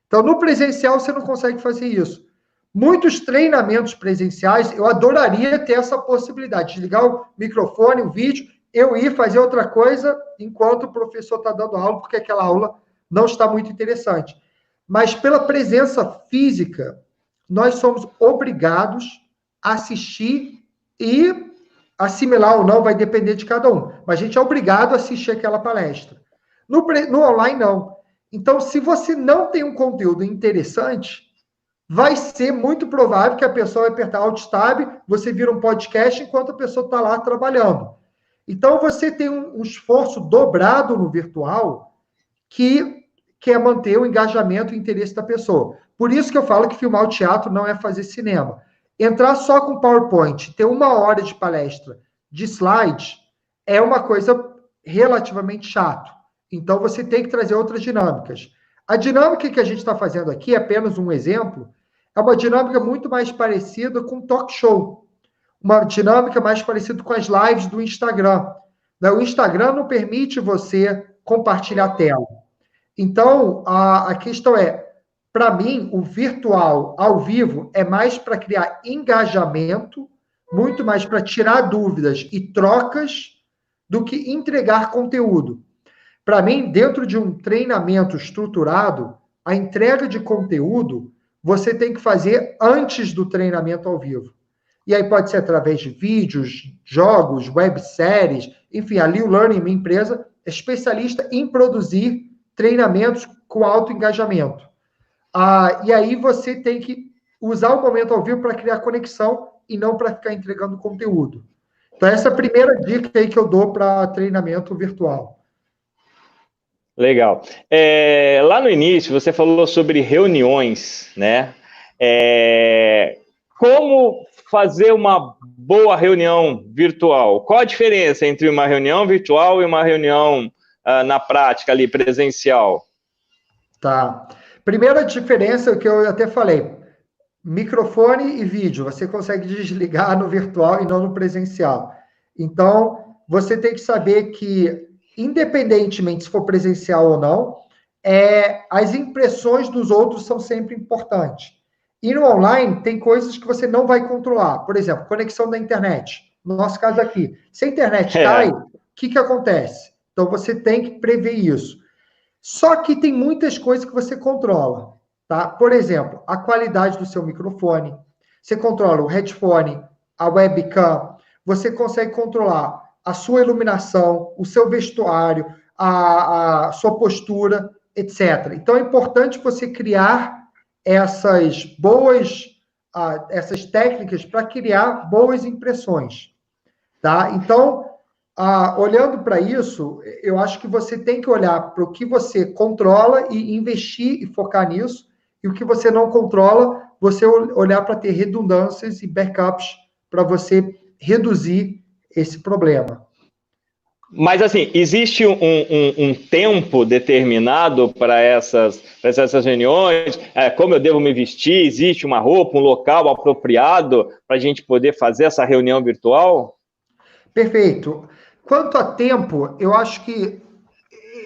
Então, no presencial, você não consegue fazer isso. Muitos treinamentos presenciais, eu adoraria ter essa possibilidade de ligar o microfone, o vídeo, eu ir fazer outra coisa enquanto o professor está dando aula, porque aquela aula não está muito interessante. Mas pela presença física, nós somos obrigados a assistir e assimilar ou não vai depender de cada um. Mas a gente é obrigado a assistir aquela palestra. No online, não. Então, se você não tem um conteúdo interessante, vai ser muito provável que a pessoa vai apertar Alt Tab, você vira um podcast enquanto a pessoa está lá trabalhando. Então, você tem um esforço dobrado no virtual que quer manter o engajamento e o interesse da pessoa. Por isso que eu falo que filmar o teatro não é fazer cinema. Entrar só com PowerPoint, ter 1 hora de palestra de slides, é uma coisa relativamente chata. Então, você tem que trazer outras dinâmicas. A dinâmica que a gente está fazendo aqui, apenas um exemplo, é uma dinâmica muito mais parecida com talk show. Uma dinâmica mais parecida com as lives do Instagram. O Instagram não permite você compartilhar a tela. Então, a questão é, para mim, o virtual, ao vivo, é mais para criar engajamento, muito mais para tirar dúvidas e trocas do que entregar conteúdo. Para mim, dentro de um treinamento estruturado, a entrega de conteúdo você tem que fazer antes do treinamento ao vivo. E aí pode ser através de vídeos, jogos, webséries, enfim, a Liu Learning, minha empresa, é especialista em produzir treinamentos com alto engajamento. E aí você tem que usar o momento ao vivo para criar conexão e não para ficar entregando conteúdo. Então, essa é a primeira dica aí que eu dou para treinamento virtual. Legal. Lá no início, você falou sobre reuniões, né? Como fazer uma boa reunião virtual? Qual a diferença entre uma reunião virtual e uma reunião na prática ali, presencial? Tá. Primeira diferença é o que eu até falei. Microfone e vídeo. Você consegue desligar no virtual e não no presencial. Então, você tem que saber que, independentemente se for presencial ou não, as impressões dos outros são sempre importantes. E no online, tem coisas que você não vai controlar. Por exemplo, conexão da internet. No nosso caso aqui. Se a internet cai, o que acontece? Então, você tem que prever isso. Só que tem muitas coisas que você controla. Tá? Por exemplo, a qualidade do seu microfone. Você controla o headphone, a webcam. Você consegue controlar a sua iluminação, o seu vestuário, a sua postura, etc. Então, é importante você criar essas técnicas para criar boas impressões. Tá? Então, olhando para isso, eu acho que você tem que olhar para o que você controla e investir e focar nisso, e o que você não controla, você olhar para ter redundâncias e backups para você reduzir esse problema. Mas, assim, existe um tempo determinado para essas reuniões? Como eu devo me vestir? Existe uma roupa, um local apropriado para a gente poder fazer essa reunião virtual? Perfeito. Quanto a tempo, eu acho que...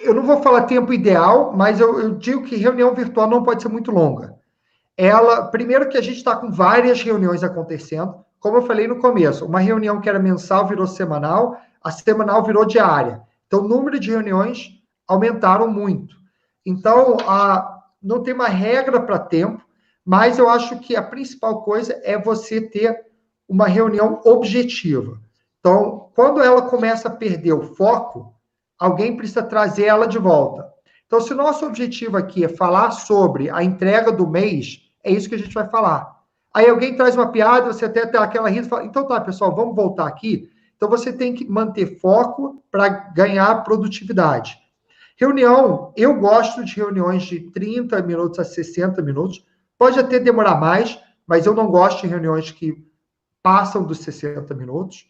Eu não vou falar tempo ideal, mas eu digo que reunião virtual não pode ser muito longa. Primeiro que a gente está com várias reuniões acontecendo. Como eu falei no começo, uma reunião que era mensal virou semanal, a semanal virou diária. Então, o número de reuniões aumentaram muito. Então, não tem uma regra para tempo, mas eu acho que a principal coisa é você ter uma reunião objetiva. Então, quando ela começa a perder o foco, alguém precisa trazer ela de volta. Então, se o nosso objetivo aqui é falar sobre a entrega do mês, é isso que a gente vai falar. Aí alguém traz uma piada, você até tem aquela risa e fala, então tá, pessoal, vamos voltar aqui. Então, você tem que manter foco para ganhar produtividade. Reunião, eu gosto de reuniões de 30 minutos a 60 minutos. Pode até demorar mais, mas eu não gosto de reuniões que passam dos 60 minutos.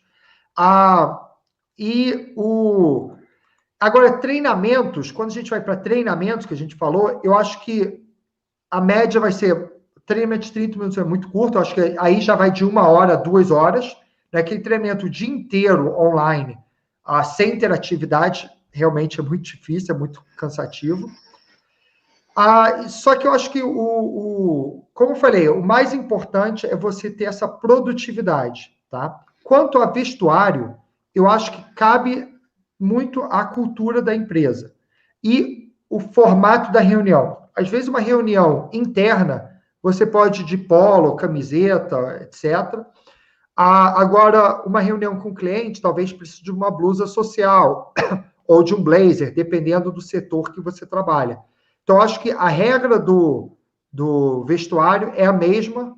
Agora, treinamentos, quando a gente vai para treinamentos, que a gente falou, eu acho que a média vai ser, treinamento de 30 minutos é muito curto, eu acho que aí já vai de 1 hora a 2 horas, né? Aquele treinamento o dia inteiro online, sem interatividade, realmente é muito difícil, é muito cansativo. Só que eu acho que, como eu falei, o mais importante é você ter essa produtividade, tá? Quanto a vestuário, eu acho que cabe muito à cultura da empresa e o formato da reunião. Às vezes, uma reunião interna, você pode ir de polo, camiseta, etc. Agora, uma reunião com o cliente, talvez precise de uma blusa social ou de um blazer, dependendo do setor que você trabalha. Então, acho que a regra do vestuário é a mesma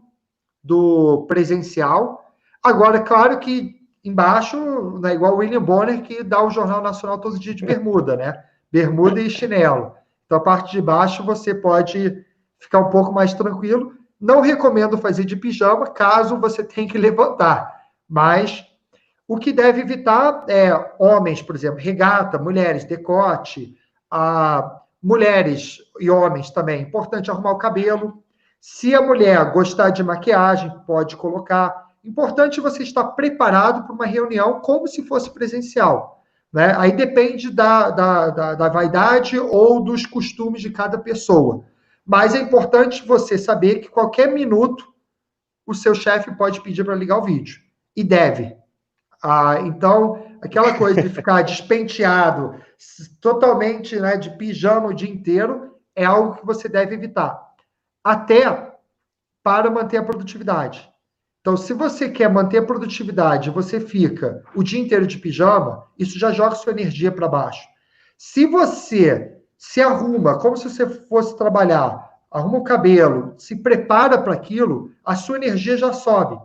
do presencial. Agora, claro que embaixo, não é igual o William Bonner, que dá o Jornal Nacional todo dia de bermuda, né? Bermuda e chinelo. Então, a parte de baixo você pode ficar um pouco mais tranquilo. Não recomendo fazer de pijama, caso você tenha que levantar. Mas o que deve evitar é homens, por exemplo, regata, mulheres, decote, mulheres e homens também. Importante arrumar o cabelo. Se a mulher gostar de maquiagem, pode colocar. Importante você estar preparado para uma reunião como se fosse presencial. Né? Aí depende da vaidade ou dos costumes de cada pessoa. Mas é importante você saber que qualquer minuto o seu chefe pode pedir para ligar o vídeo. E deve. Então, aquela coisa de ficar despenteado, totalmente, né, de pijama o dia inteiro, é algo que você deve evitar. Até para manter a produtividade. Então, se você quer manter a produtividade, você fica o dia inteiro de pijama, isso já joga sua energia para baixo. Se você se arruma como se você fosse trabalhar, arruma o cabelo, se prepara para aquilo, a sua energia já sobe.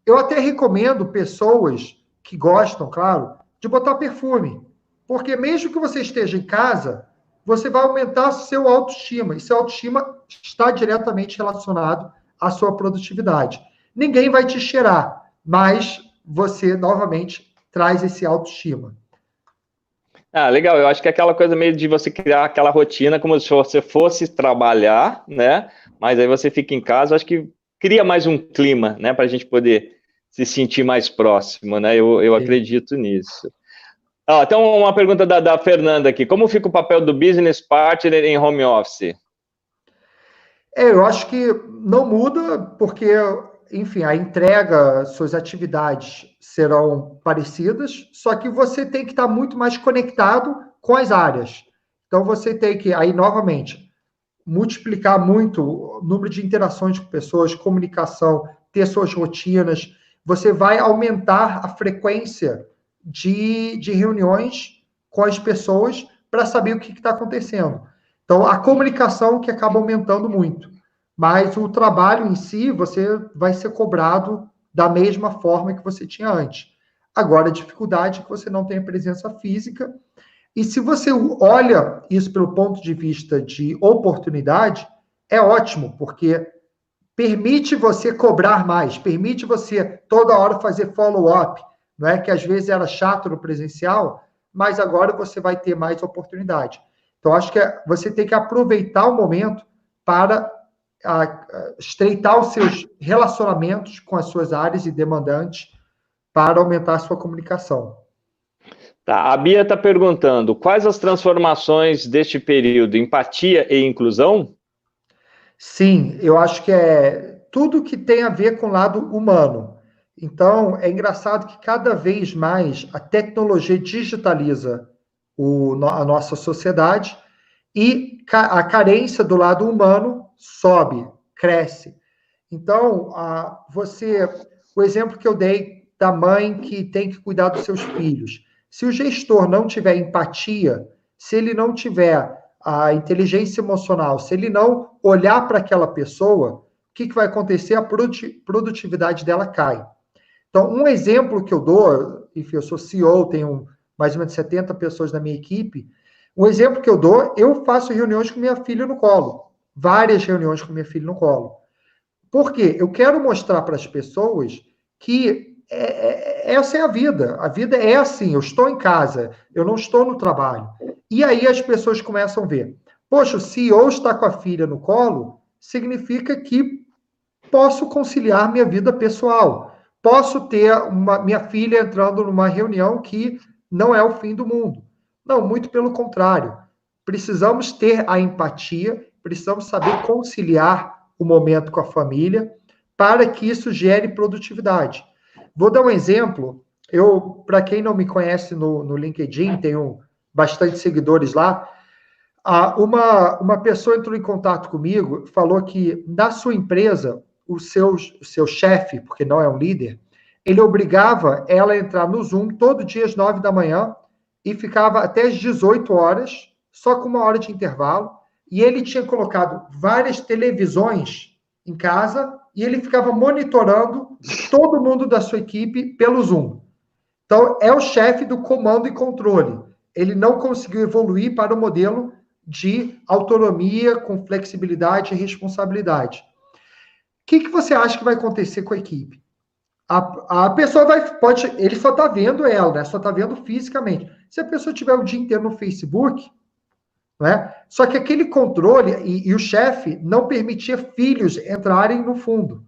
Eu até recomendo pessoas que gostam, claro, de botar perfume. Porque mesmo que você esteja em casa, você vai aumentar seu autoestima. E seu autoestima está diretamente relacionado à sua produtividade. Ninguém vai te cheirar, mas você, novamente, traz esse autoestima. Legal. Eu acho que é aquela coisa meio de você criar aquela rotina como se você fosse trabalhar, né? Mas aí você fica em casa, eu acho que cria mais um clima, né? Para a gente poder se sentir mais próximo, né? Eu acredito nisso. Tem uma pergunta da Fernanda aqui. Como fica o papel do business partner em home office? Eu acho que não muda, porque, enfim, a entrega, suas atividades serão parecidas, só que você tem que estar muito mais conectado com as áreas. Então, você tem que, aí, novamente, multiplicar muito o número de interações com pessoas, comunicação, ter suas rotinas. Você vai aumentar a frequência de reuniões com as pessoas para saber o que está acontecendo. Então, a comunicação que acaba aumentando muito. Mas o trabalho em si, você vai ser cobrado da mesma forma que você tinha antes. Agora, a dificuldade é que você não tem a presença física. E se você olha isso pelo ponto de vista de oportunidade, é ótimo, porque permite você cobrar mais, permite você toda hora fazer follow-up, não é que às vezes era chato no presencial, mas agora você vai ter mais oportunidade. Então, acho que você tem que aproveitar o momento para estreitar os seus relacionamentos com as suas áreas e demandantes para aumentar a sua comunicação. A Bia está perguntando, quais as transformações deste período? Empatia e inclusão? Sim, eu acho que é tudo que tem a ver com o lado humano. Então, é engraçado que cada vez mais a tecnologia digitaliza a nossa sociedade e a carência do lado humano sobe, cresce. Então, o exemplo que eu dei da mãe que tem que cuidar dos seus filhos. Se o gestor não tiver empatia, se ele não tiver a inteligência emocional, se ele não olhar para aquela pessoa, o que vai acontecer? A produtividade dela cai. Então, um exemplo que eu dou, enfim, eu sou CEO, tenho mais ou menos 70 pessoas na minha equipe, um exemplo que eu dou, eu faço reuniões com minha filha no colo, várias reuniões com minha filha no colo. Por quê? Eu quero mostrar para as pessoas que essa é a vida é assim, eu estou em casa, eu não estou no trabalho. E aí as pessoas começam a ver, poxa, o CEO está com a filha no colo, significa que posso conciliar minha vida pessoal, posso ter minha filha entrando numa reunião que não é o fim do mundo. Não, muito pelo contrário. Precisamos ter a empatia precisamos saber conciliar o momento com a família para que isso gere produtividade. Vou dar um exemplo. Para quem não me conhece no LinkedIn, tenho bastante seguidores lá. Uma pessoa entrou em contato comigo, falou que na sua empresa, o seu chefe, porque não é um líder, ele obrigava ela a entrar no Zoom todo dia às 9 da manhã e ficava até às 18 horas, só com 1 hora de intervalo, e ele tinha colocado várias televisões em casa e ele ficava monitorando todo mundo da sua equipe pelo Zoom. Então, é o chefe do comando e controle. Ele não conseguiu evoluir para o modelo de autonomia, com flexibilidade e responsabilidade. O que você acha que vai acontecer com a equipe? A pessoa ele só está vendo ela, né? Só está vendo fisicamente. Se a pessoa tiver o dia inteiro no Facebook, né? Só que aquele controle e o chefe não permitia filhos entrarem no fundo.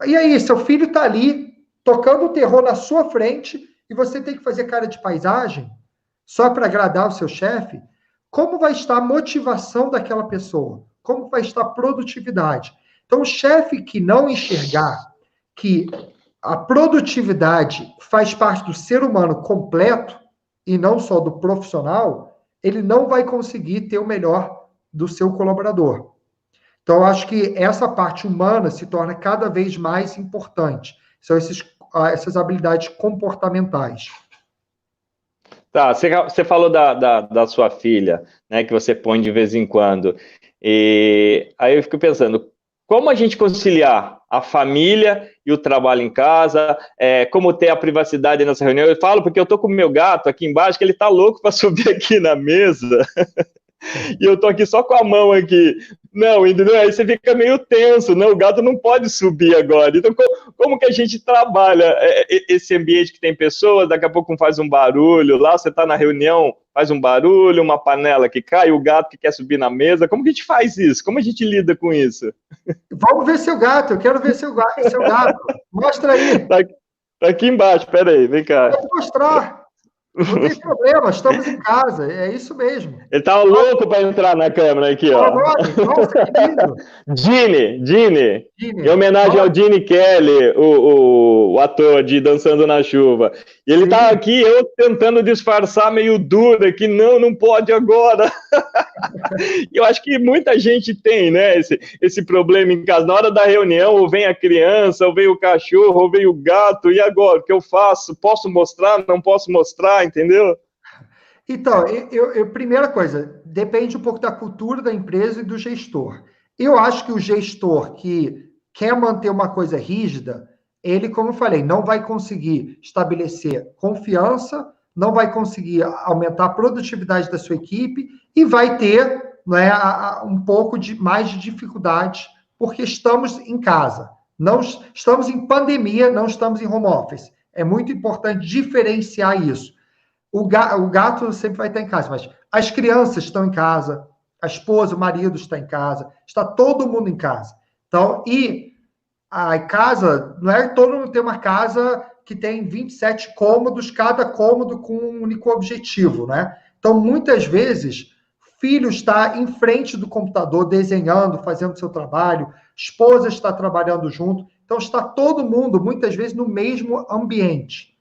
E aí, seu filho está ali, tocando o terror na sua frente, e você tem que fazer cara de paisagem só para agradar o seu chefe? Como vai estar a motivação daquela pessoa? Como vai estar a produtividade? Então, o chefe que não enxergar que a produtividade faz parte do ser humano completo, e não só do profissional, ele não vai conseguir ter o melhor do seu colaborador. Então, eu acho que essa parte humana se torna cada vez mais importante. São essas habilidades comportamentais. Tá, você falou da sua filha, né, que você põe de vez em quando. E aí eu fico pensando, como a gente conciliar a família e o trabalho em casa, como ter a privacidade nessa reunião? Eu falo porque eu tô com o meu gato aqui embaixo, que ele tá louco para subir aqui na mesa, e eu tô aqui só com a mão aqui. Não, entendeu? Aí você fica meio tenso, não, o gato não pode subir agora. Então, como que a gente trabalha esse ambiente que tem pessoas, daqui a pouco faz um barulho, lá você tá na reunião, faz um barulho, uma panela que cai, o gato que quer subir na mesa, como que a gente faz isso? Como a gente lida com isso? Vamos ver seu gato, eu quero ver seu gato. Mostra aí. Tá aqui embaixo, peraí, vem cá. Pode mostrar. Não tem problema, estamos em casa, é isso mesmo. Ele tava louco para entrar na câmera aqui, ó. Nossa, que lindo. Gene, em homenagem ao Gene Kelly, o ator de Dançando na Chuva. E ele tá aqui, eu tentando disfarçar meio duro aqui, não pode agora. E eu acho que muita gente tem, né, esse problema em casa. Na hora da reunião, ou vem a criança, ou vem o cachorro, ou vem o gato, e agora, o que eu faço? Posso mostrar? Não posso mostrar? Entendeu? Então, primeira coisa, depende um pouco da cultura da empresa e do gestor. Eu acho que o gestor que quer manter uma coisa rígida, ele, como eu falei, não vai conseguir estabelecer confiança, não vai conseguir aumentar a produtividade da sua equipe e vai ter, né, um pouco mais de dificuldade, porque estamos em casa. Não estamos em pandemia, não estamos em home office. É muito importante diferenciar isso. O gato sempre vai estar em casa, mas as crianças estão em casa, a esposa, o marido está em casa, está todo mundo em casa. Então, e a casa, não é todo mundo tem uma casa que tem 27 cômodos, cada cômodo com um único objetivo, né? Então, muitas vezes, filho está em frente do computador, desenhando, fazendo seu trabalho, esposa está trabalhando junto, então está todo mundo, muitas vezes, no mesmo ambiente.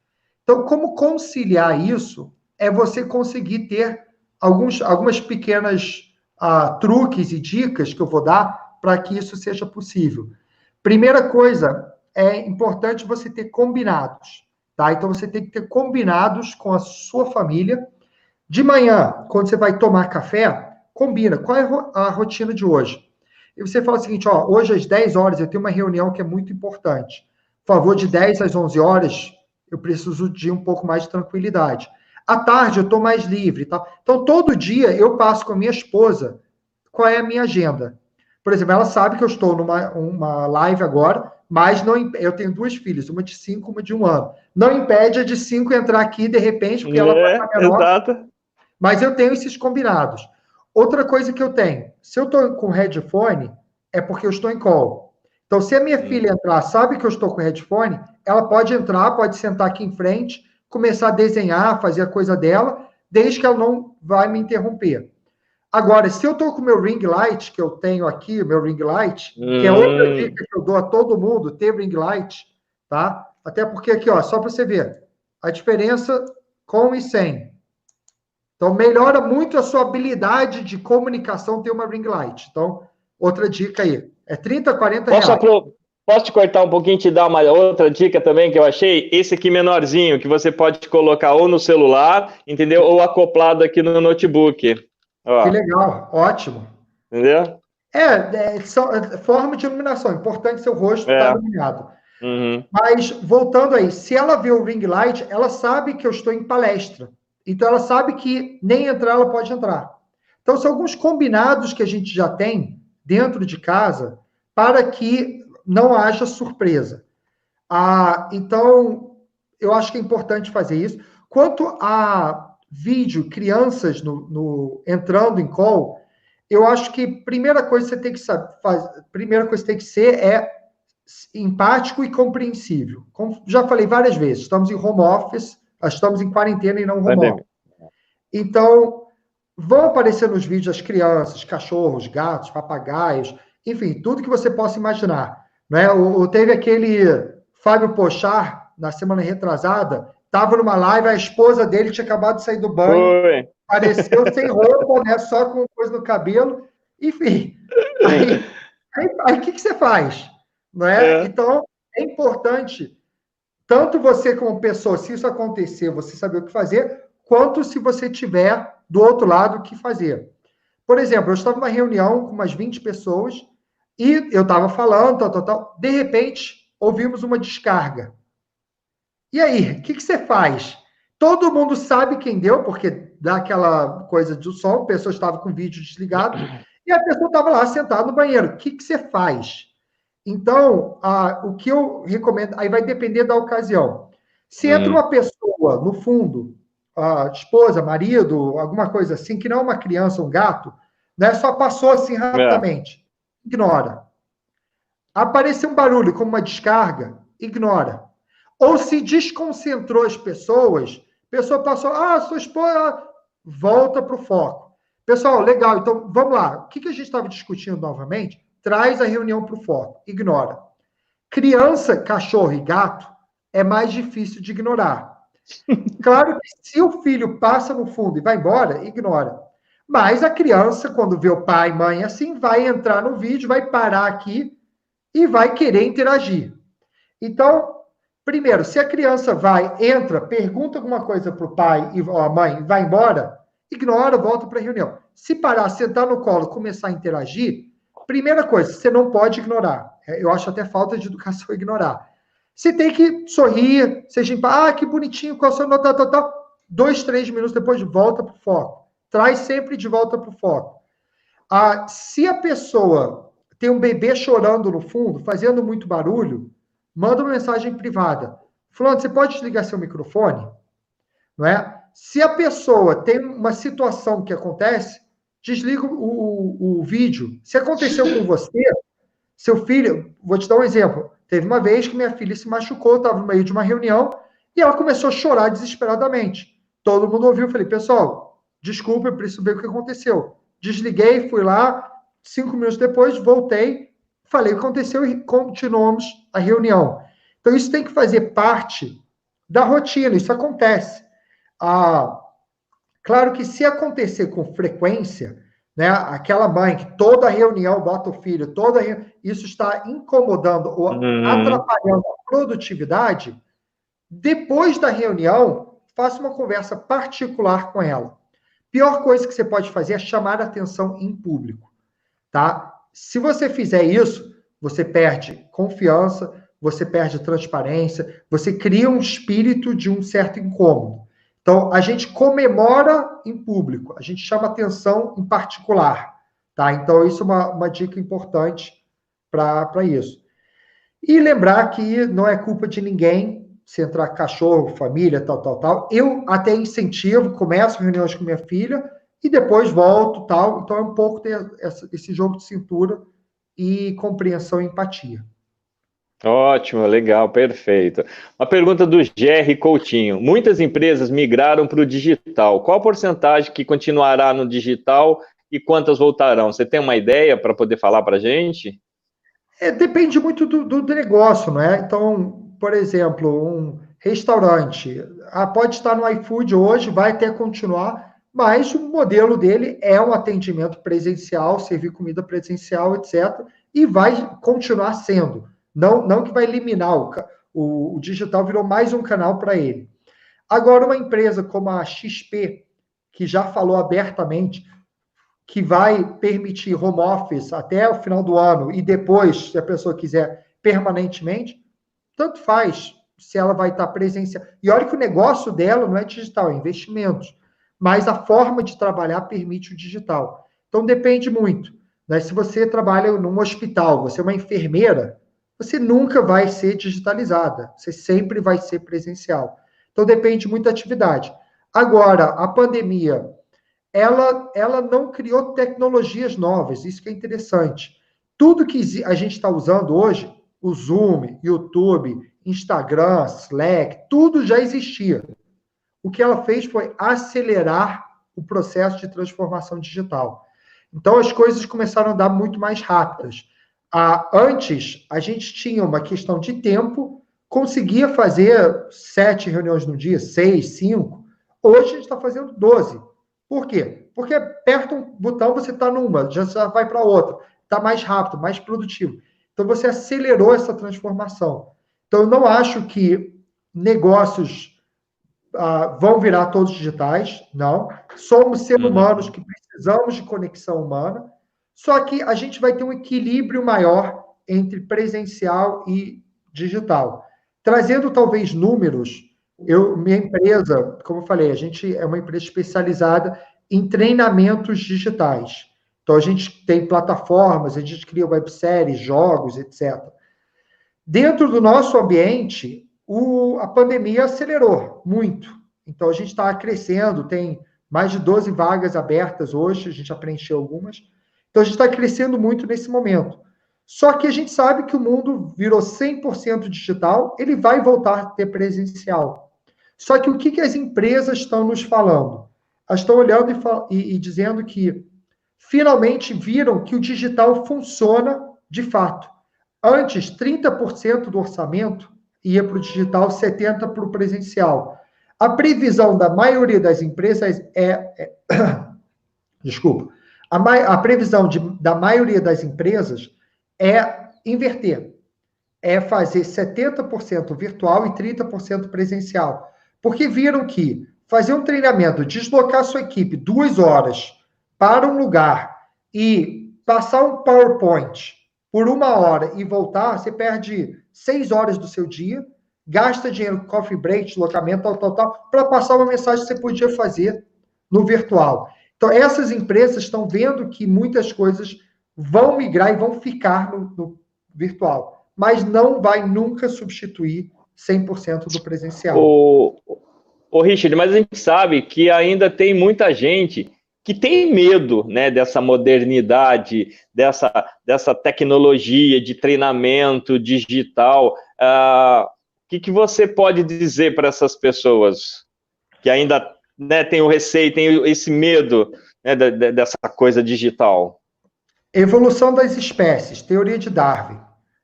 Então, como conciliar isso é você conseguir ter algumas pequenas truques e dicas que eu vou dar para que isso seja possível. Primeira coisa, é importante você ter combinados, tá? Então, você tem que ter combinados com a sua família. De manhã, quando você vai tomar café, combina. Qual é a rotina de hoje? E você fala o seguinte, ó, hoje às 10 horas eu tenho uma reunião que é muito importante. Por favor, de 10 às 11 horas, eu preciso de um pouco mais de tranquilidade. À tarde, eu estou mais livre. Tá? Então, todo dia, eu passo com a minha esposa qual é a minha agenda. Por exemplo, ela sabe que eu estou numa live agora, mas eu tenho 2 filhas, uma de 5, uma de 1 ano. Não impede a de 5 entrar aqui, de repente, porque ela vai estar menor. Exato. Mas eu tenho esses combinados. Outra coisa que eu tenho, se eu estou com headphone, é porque eu estou em call. Então, se a minha filha entrar, sabe que eu estou com headphone, ela pode entrar, pode sentar aqui em frente, começar a desenhar, fazer a coisa dela, desde que ela não vai me interromper. Agora, se eu estou com o meu ring light, que eu tenho aqui, meu ring light, que é outra dica que eu dou a todo mundo, ter ring light, tá? Até porque aqui, ó, só para você ver, a diferença com e sem. Então, melhora muito a sua habilidade de comunicação ter uma ring light. Então, outra dica aí, é 30, 40 reais. Posso te cortar um pouquinho e te dar uma outra dica também que eu achei? Esse aqui menorzinho, que você pode colocar ou no celular, entendeu? Ou acoplado aqui no notebook. Ó. Que legal, ótimo. Entendeu? Forma de iluminação. Importante seu rosto estar iluminado. Uhum. Mas, voltando aí, se ela vê o ring light, ela sabe que eu estou em palestra. Então, ela sabe que nem entrar, ela pode entrar. Então, são alguns combinados que a gente já tem dentro de casa para que não haja surpresa. Então, eu acho que é importante fazer isso. Quanto a vídeo, crianças entrando em call, eu acho que a primeira coisa que você tem que primeira coisa que tem que ser é empático e compreensível. Como já falei várias vezes, estamos em home office, estamos em quarentena e não home office. Então, vão aparecer nos vídeos as crianças, cachorros, gatos, papagaios, enfim, tudo que você possa imaginar. Né? Teve aquele Fábio Pochar, na semana retrasada, estava numa live, a esposa dele tinha acabado de sair do banho, apareceu sem roupa, né? Só com coisa no cabelo, enfim. Aí o que você faz? Não é? Então, é importante, tanto você como pessoa, se isso acontecer, você saber o que fazer, quanto se você tiver do outro lado o que fazer. Por exemplo, eu estava numa reunião com umas 20 pessoas e eu estava falando, tal. De repente, ouvimos uma descarga. E aí, o que você faz? Todo mundo sabe quem deu, porque dá aquela coisa do som, a pessoa estava com o vídeo desligado, e a pessoa estava lá sentada no banheiro. O que você faz? Então, o que eu recomendo, aí vai depender da ocasião. Se entra uma pessoa no fundo, esposa, marido, alguma coisa assim, que não é uma criança, um gato, né, só passou assim rapidamente, ignora. Apareceu um barulho como uma descarga, ignora. Ou se desconcentrou as pessoas, a pessoa passou, sua esposa, volta para o foco. Pessoal, legal, então vamos lá. O que a gente estava discutindo novamente? Traz a reunião para o foco, ignora. Criança, cachorro e gato é mais difícil de ignorar. Claro que se o filho passa no fundo e vai embora, ignora. Mas a criança, quando vê o pai e mãe assim, vai entrar no vídeo, vai parar aqui e vai querer interagir. Então, primeiro, se a criança entra, pergunta alguma coisa para o pai e a mãe, vai embora, ignora, volta para a reunião. Se parar, sentar no colo, começar a interagir, primeira coisa, você não pode ignorar. Eu acho até falta de educação ignorar. Você tem que sorrir, seja que bonitinho, qual é o seu nome, tal. 2, 3 minutos depois, volta para o foco. Traz sempre de volta para o foco. Se a pessoa tem um bebê chorando no fundo, fazendo muito barulho, manda uma mensagem privada. Fulano, você pode desligar seu microfone? Não é? Se a pessoa tem uma situação que acontece, desliga o vídeo. Se aconteceu com você, seu filho, vou te dar um exemplo. Teve uma vez que minha filha se machucou, estava no meio de uma reunião, e ela começou a chorar desesperadamente. Todo mundo ouviu, falei, pessoal, desculpa, eu preciso ver o que aconteceu. Desliguei, fui lá, 5 minutos depois, voltei, falei o que aconteceu e continuamos a reunião. Então, isso tem que fazer parte da rotina, isso acontece. Claro que se acontecer com frequência, né, aquela mãe que toda reunião bota o filho, isso está incomodando ou atrapalhando a produtividade, depois da reunião, faça uma conversa particular com ela. Pior coisa que você pode fazer é chamar a atenção em público, tá? Se você fizer isso, você perde confiança, você perde transparência, você cria um espírito de um certo incômodo. Então, a gente comemora em público, a gente chama atenção em particular, tá? Então, isso é uma dica importante para isso. E lembrar que não é culpa de ninguém se entrar cachorro, família, tal. Eu até incentivo, começo reuniões com minha filha e depois volto, tal. Então, é um pouco ter esse jogo de cintura e compreensão e empatia. Ótimo, legal, perfeito. Uma pergunta do Jerry Coutinho. Muitas empresas migraram para o digital. Qual a porcentagem que continuará no digital e quantas voltarão? Você tem uma ideia para poder falar para a gente? Depende muito do negócio, não é? Então, por exemplo, um restaurante pode estar no iFood hoje, vai até continuar, mas o modelo dele é um atendimento presencial, servir comida presencial, etc., e vai continuar sendo. Não que vai eliminar o digital, virou mais um canal para ele. Agora, uma empresa como a XP, que já falou abertamente que vai permitir home office até o final do ano e depois, se a pessoa quiser, permanentemente, tanto faz se ela vai estar presencial. E olha que o negócio dela não é digital, é investimentos. Mas a forma de trabalhar permite o digital. Então, depende muito. Né? Se você trabalha num hospital, você é uma enfermeira, você nunca vai ser digitalizada. Você sempre vai ser presencial. Então, depende muito da atividade. Agora, a pandemia, ela não criou tecnologias novas, isso que é interessante. Tudo que a gente está usando hoje, o Zoom, YouTube, Instagram, Slack, tudo já existia. O que ela fez foi acelerar o processo de transformação digital. Então, as coisas começaram a dar muito mais rápidas. Antes, a gente tinha uma questão de tempo, conseguia fazer 7 reuniões no dia, 6, 5. Hoje, a gente está fazendo 12. Por quê? Porque aperta um botão, você está numa, já vai para outra. Está mais rápido, mais produtivo. Então, você acelerou essa transformação. Então, eu não acho que negócios vão virar todos digitais, não. Somos seres humanos que precisamos de conexão humana, só que a gente vai ter um equilíbrio maior entre presencial e digital. Trazendo, talvez, números, minha empresa, como eu falei, a gente é uma empresa especializada em treinamentos digitais. Então, a gente tem plataformas, a gente cria webséries, jogos, etc. Dentro do nosso ambiente, a pandemia acelerou muito. Então, a gente está crescendo, tem mais de 12 vagas abertas hoje, a gente já preencheu algumas. Então, a gente está crescendo muito nesse momento. Só que a gente sabe que o mundo virou 100% digital, ele vai voltar a ter presencial. Só que o que as empresas estão nos falando? Elas estão olhando e dizendo que finalmente viram que o digital funciona de fato. Antes, 30% do orçamento ia para o digital, 70% para o presencial. A previsão da maioria das empresas Desculpa. A previsão da maioria das empresas é inverter. É fazer 70% virtual e 30% presencial. Porque viram que fazer um treinamento, deslocar sua equipe 2 horas para um lugar e passar um PowerPoint por 1 hora e voltar, você perde 6 horas do seu dia, gasta dinheiro com coffee break, deslocamento, tal, para passar uma mensagem que você podia fazer no virtual. Então, essas empresas estão vendo que muitas coisas vão migrar e vão ficar no virtual, mas não vai nunca substituir 100% do presencial. Ô, Richard, mas a gente sabe que ainda tem muita gente que tem medo, né, dessa modernidade, dessa tecnologia de treinamento digital. O que você pode dizer para essas pessoas que ainda, né, têm o receio, têm esse medo, né, dessa coisa digital? Evolução das espécies, teoria de Darwin.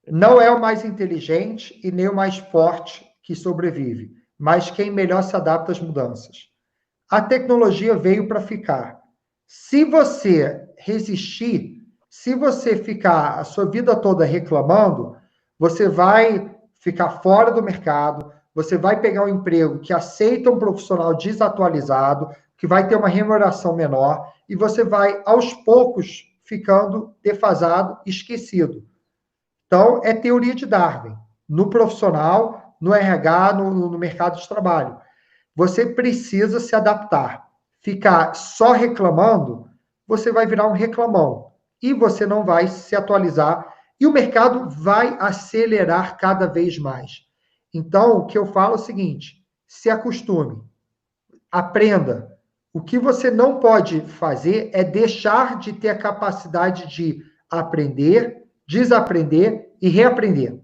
Não é o mais inteligente e nem o mais forte que sobrevive, mas quem melhor se adapta às mudanças. A tecnologia veio para ficar. Se você resistir, se você ficar a sua vida toda reclamando, você vai ficar fora do mercado, você vai pegar um emprego que aceita um profissional desatualizado, que vai ter uma remuneração menor, e você vai, aos poucos, ficando defasado, esquecido. Então, é teoria de Darwin. No profissional, no RH, no mercado de trabalho. Você precisa se adaptar. Ficar só reclamando, você vai virar um reclamão. E você não vai se atualizar. E o mercado vai acelerar cada vez mais. Então, o que eu falo é o seguinte, se acostume. Aprenda. O que você não pode fazer é deixar de ter a capacidade de aprender, desaprender e reaprender.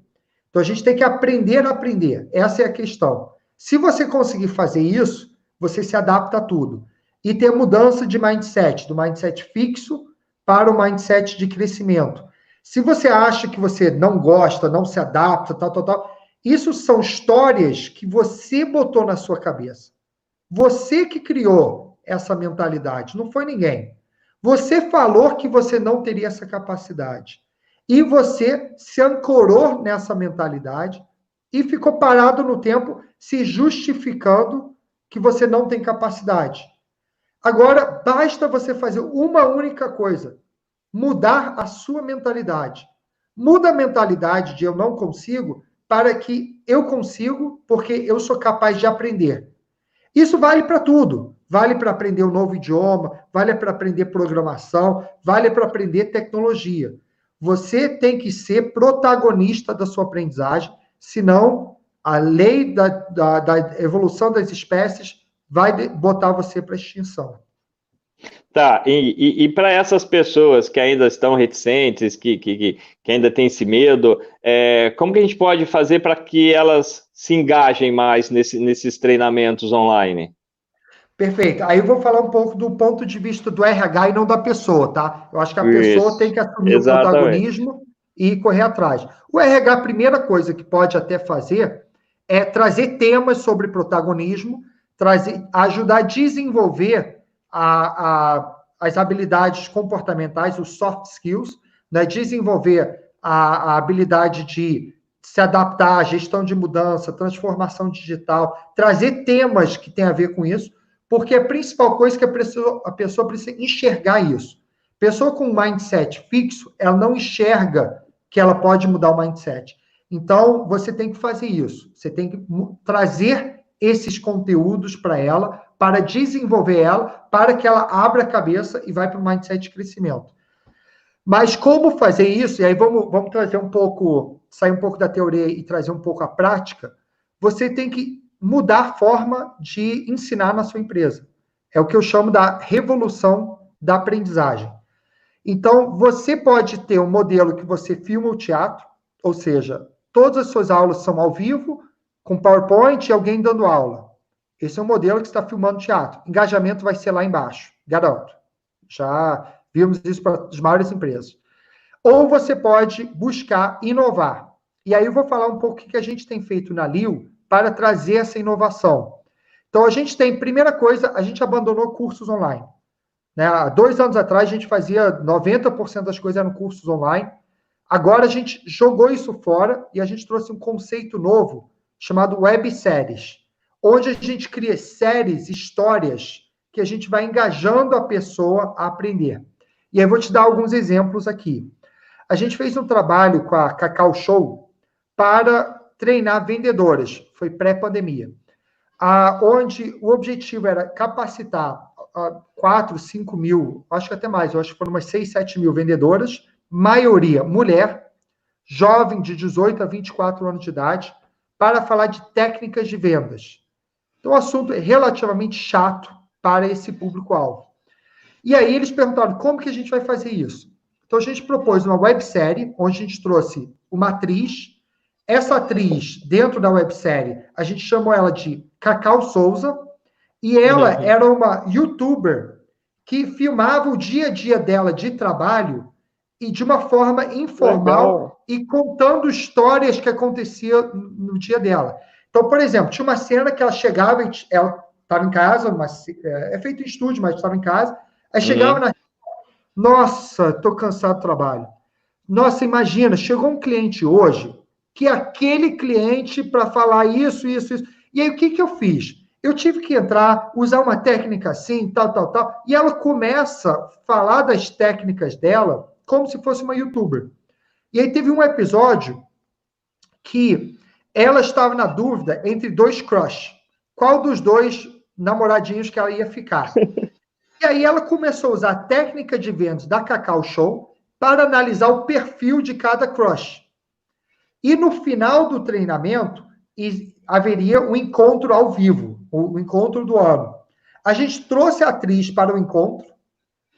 Então, a gente tem que aprender a aprender. Essa é a questão. Se você conseguir fazer isso, você se adapta a tudo. e ter mudança de mindset, do mindset fixo para o mindset de crescimento. Se você acha que você não gosta, não se adapta, tal, isso são histórias que você botou na sua cabeça. Você que criou essa mentalidade, não foi ninguém. Você falou que você não teria essa capacidade. E você se ancorou nessa mentalidade e ficou parado no tempo, se justificando que você não tem capacidade. Agora, basta você fazer uma única coisa: mudar a sua mentalidade. Muda a mentalidade de eu não consigo para que eu consigo, porque eu sou capaz de aprender. Isso vale para tudo. Vale para aprender um novo idioma, vale para aprender programação, vale para aprender tecnologia. Você tem que ser protagonista da sua aprendizagem, senão a lei da evolução das espécies vai botar você para extinção. Tá, e para essas pessoas que ainda estão reticentes, que ainda têm esse medo, como que a gente pode fazer para que elas se engajem mais nesses treinamentos online? Perfeito. Aí eu vou falar um pouco do ponto de vista do RH e não da pessoa, tá? Eu acho que a pessoa tem que assumir o protagonismo e correr atrás. O RH, a primeira coisa que pode até fazer é trazer temas sobre protagonismo, ajudar a desenvolver as habilidades comportamentais, os soft skills, né? Desenvolver a habilidade de se adaptar à gestão de mudança, transformação digital, trazer temas que têm a ver com isso, porque a principal coisa que a pessoa precisa enxergar isso. Pessoa com um mindset fixo, ela não enxerga que ela pode mudar o mindset. Então, você tem que fazer isso. Você tem que trazer esses conteúdos para ela, para desenvolver ela, para que ela abra a cabeça e vá para o mindset de crescimento. Mas como fazer isso? E aí vamos trazer um pouco, sair um pouco da teoria e trazer um pouco a prática. Você tem que mudar a forma de ensinar na sua empresa. É o que eu chamo da revolução da aprendizagem. Então, você pode ter um modelo que você filma o teatro, ou seja, todas as suas aulas são ao vivo, com PowerPoint e alguém dando aula. Esse é um modelo que está filmando teatro. Engajamento vai ser lá embaixo, garanto. Já vimos isso para as maiores empresas. Ou você pode buscar inovar. E aí eu vou falar um pouco o que a gente tem feito na Lio para trazer essa inovação. Então, a gente tem, primeira coisa, a gente abandonou cursos online. Né? Há 2 anos atrás, a gente fazia 90% das coisas eram cursos online. Agora, a gente jogou isso fora e a gente trouxe um conceito novo chamado webséries, onde a gente cria séries, histórias, que a gente vai engajando a pessoa a aprender. E aí eu vou te dar alguns exemplos aqui. A gente fez um trabalho com a Cacau Show para treinar vendedoras, foi pré-pandemia, onde o objetivo era capacitar 4, 5 mil, acho que até mais, eu acho que foram umas 6, 7 mil vendedoras, maioria mulher, jovem de 18 a 24 anos de idade, para falar de técnicas de vendas. Então, o assunto é relativamente chato para esse público-alvo. E aí eles perguntaram, como que a gente vai fazer isso? Então, a gente propôs uma websérie, onde a gente trouxe uma atriz. Essa atriz, dentro da websérie, a gente chamou ela de Cacau Souza, e ela era uma youtuber que filmava o dia a dia dela de trabalho e de uma forma informal e contando histórias que aconteciam no dia dela. Então, por exemplo, tinha uma cena que ela chegava, ela estava em casa, é feito em estúdio, mas estava em casa, aí chegava na... Nossa, estou cansado do trabalho. Nossa, imagina, chegou um cliente hoje, que aquele cliente para falar isso. E aí, o que eu fiz? Eu tive que entrar, usar uma técnica assim, tal. E ela começa a falar das técnicas dela como se fosse uma youtuber. E aí teve um episódio que ela estava na dúvida entre 2 crush. Qual dos 2 namoradinhos que ela ia ficar? E aí ela começou a usar a técnica de vendas da Cacau Show para analisar o perfil de cada crush. E no final do treinamento, haveria um encontro ao vivo, o encontro do ano. A gente trouxe a atriz para o encontro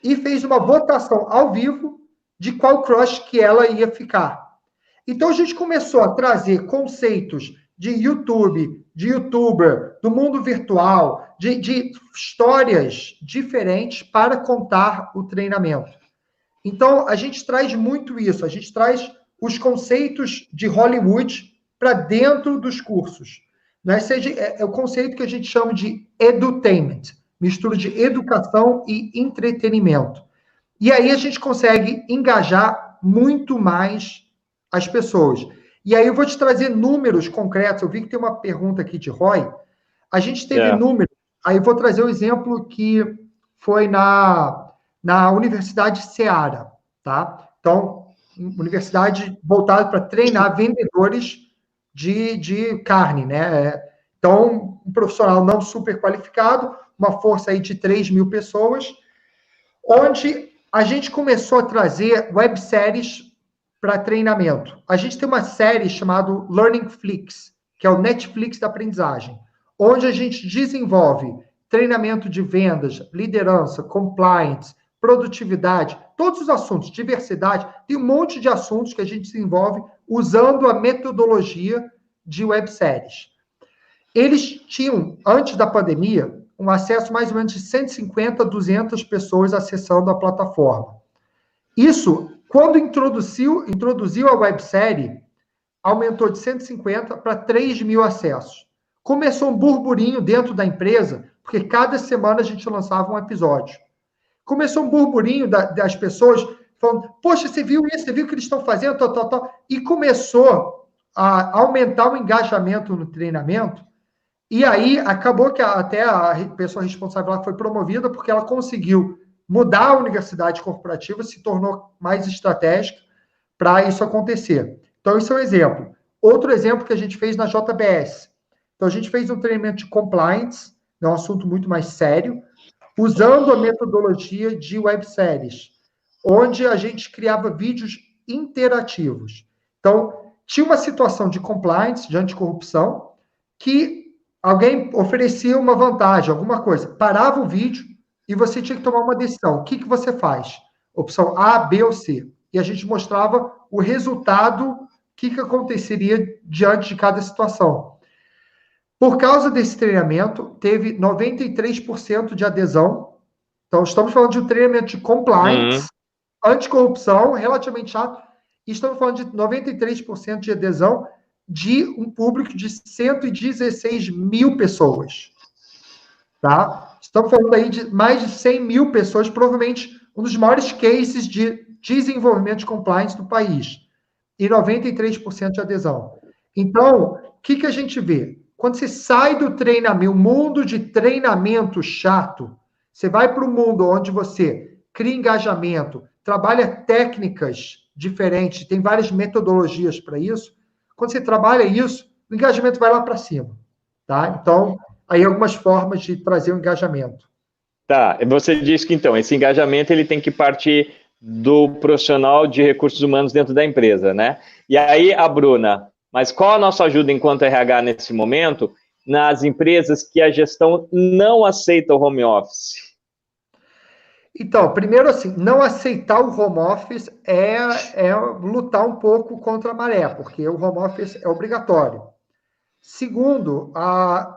e fez uma votação ao vivo de qual crush que ela ia ficar. Então, a gente começou a trazer conceitos de YouTube, de youtuber, do mundo virtual, de histórias diferentes para contar o treinamento. Então, a gente traz muito isso, a gente traz os conceitos de Hollywood para dentro dos cursos. Né? É o conceito que a gente chama de edutainment, mistura de educação e entretenimento. E aí a gente consegue engajar muito mais as pessoas. E aí eu vou te trazer números concretos. Eu vi que tem uma pergunta aqui de Roy. A gente teve números. Aí eu vou trazer o exemplo que foi na Universidade Seara, tá? Então, universidade voltada para treinar vendedores de carne, né? Então, um profissional não super qualificado, uma força aí de 3 mil pessoas, onde a gente começou a trazer webséries para treinamento. A gente tem uma série chamada Learning Flix, que é o Netflix da aprendizagem, onde a gente desenvolve treinamento de vendas, liderança, compliance, produtividade, todos os assuntos, diversidade, tem um monte de assuntos que a gente desenvolve usando a metodologia de webséries. Eles tinham, antes da pandemia, um acesso mais ou menos de 150 a 200 pessoas acessando a plataforma. Isso, quando introduziu a websérie, aumentou de 150 para 3 mil acessos. Começou um burburinho dentro da empresa, porque cada semana a gente lançava um episódio. Começou um burburinho das pessoas falando, poxa, você viu isso? Você viu o que eles estão fazendo? Tal. E começou a aumentar o engajamento no treinamento. E aí, acabou que até a pessoa responsável lá foi promovida porque ela conseguiu mudar a universidade corporativa, se tornou mais estratégica para isso acontecer. Então, isso é um exemplo. Outro exemplo que a gente fez na JBS. Então, a gente fez um treinamento de compliance, é um assunto muito mais sério, usando a metodologia de webséries, onde a gente criava vídeos interativos. Então, tinha uma situação de compliance, de anticorrupção, que alguém oferecia uma vantagem, alguma coisa, parava o vídeo e você tinha que tomar uma decisão. O que você faz? Opção A, B ou C. E a gente mostrava o resultado, o que aconteceria diante de cada situação. Por causa desse treinamento, teve 93% de adesão. Então, estamos falando de um treinamento de compliance, anticorrupção, relativamente chato, e estamos falando de 93% de adesão de um público de 116 mil pessoas. Tá? Estamos falando aí de mais de 100 mil pessoas, provavelmente um dos maiores cases de desenvolvimento de compliance do país. E 93% de adesão. Então, o que a gente vê? Quando você sai do treinamento, o mundo de treinamento chato, você vai para o mundo onde você cria engajamento, trabalha técnicas diferentes, tem várias metodologias para isso. Quando você trabalha isso, o engajamento vai lá para cima. Tá? Então, aí algumas formas de trazer o engajamento. Tá, você disse que, então, esse engajamento ele tem que partir do profissional de recursos humanos dentro da empresa, né? E aí, a Bruna, mas qual a nossa ajuda enquanto RH nesse momento nas empresas que a gestão não aceita o home office? Então, primeiro assim, não aceitar o home office é lutar um pouco contra a maré, porque o home office é obrigatório. Segundo,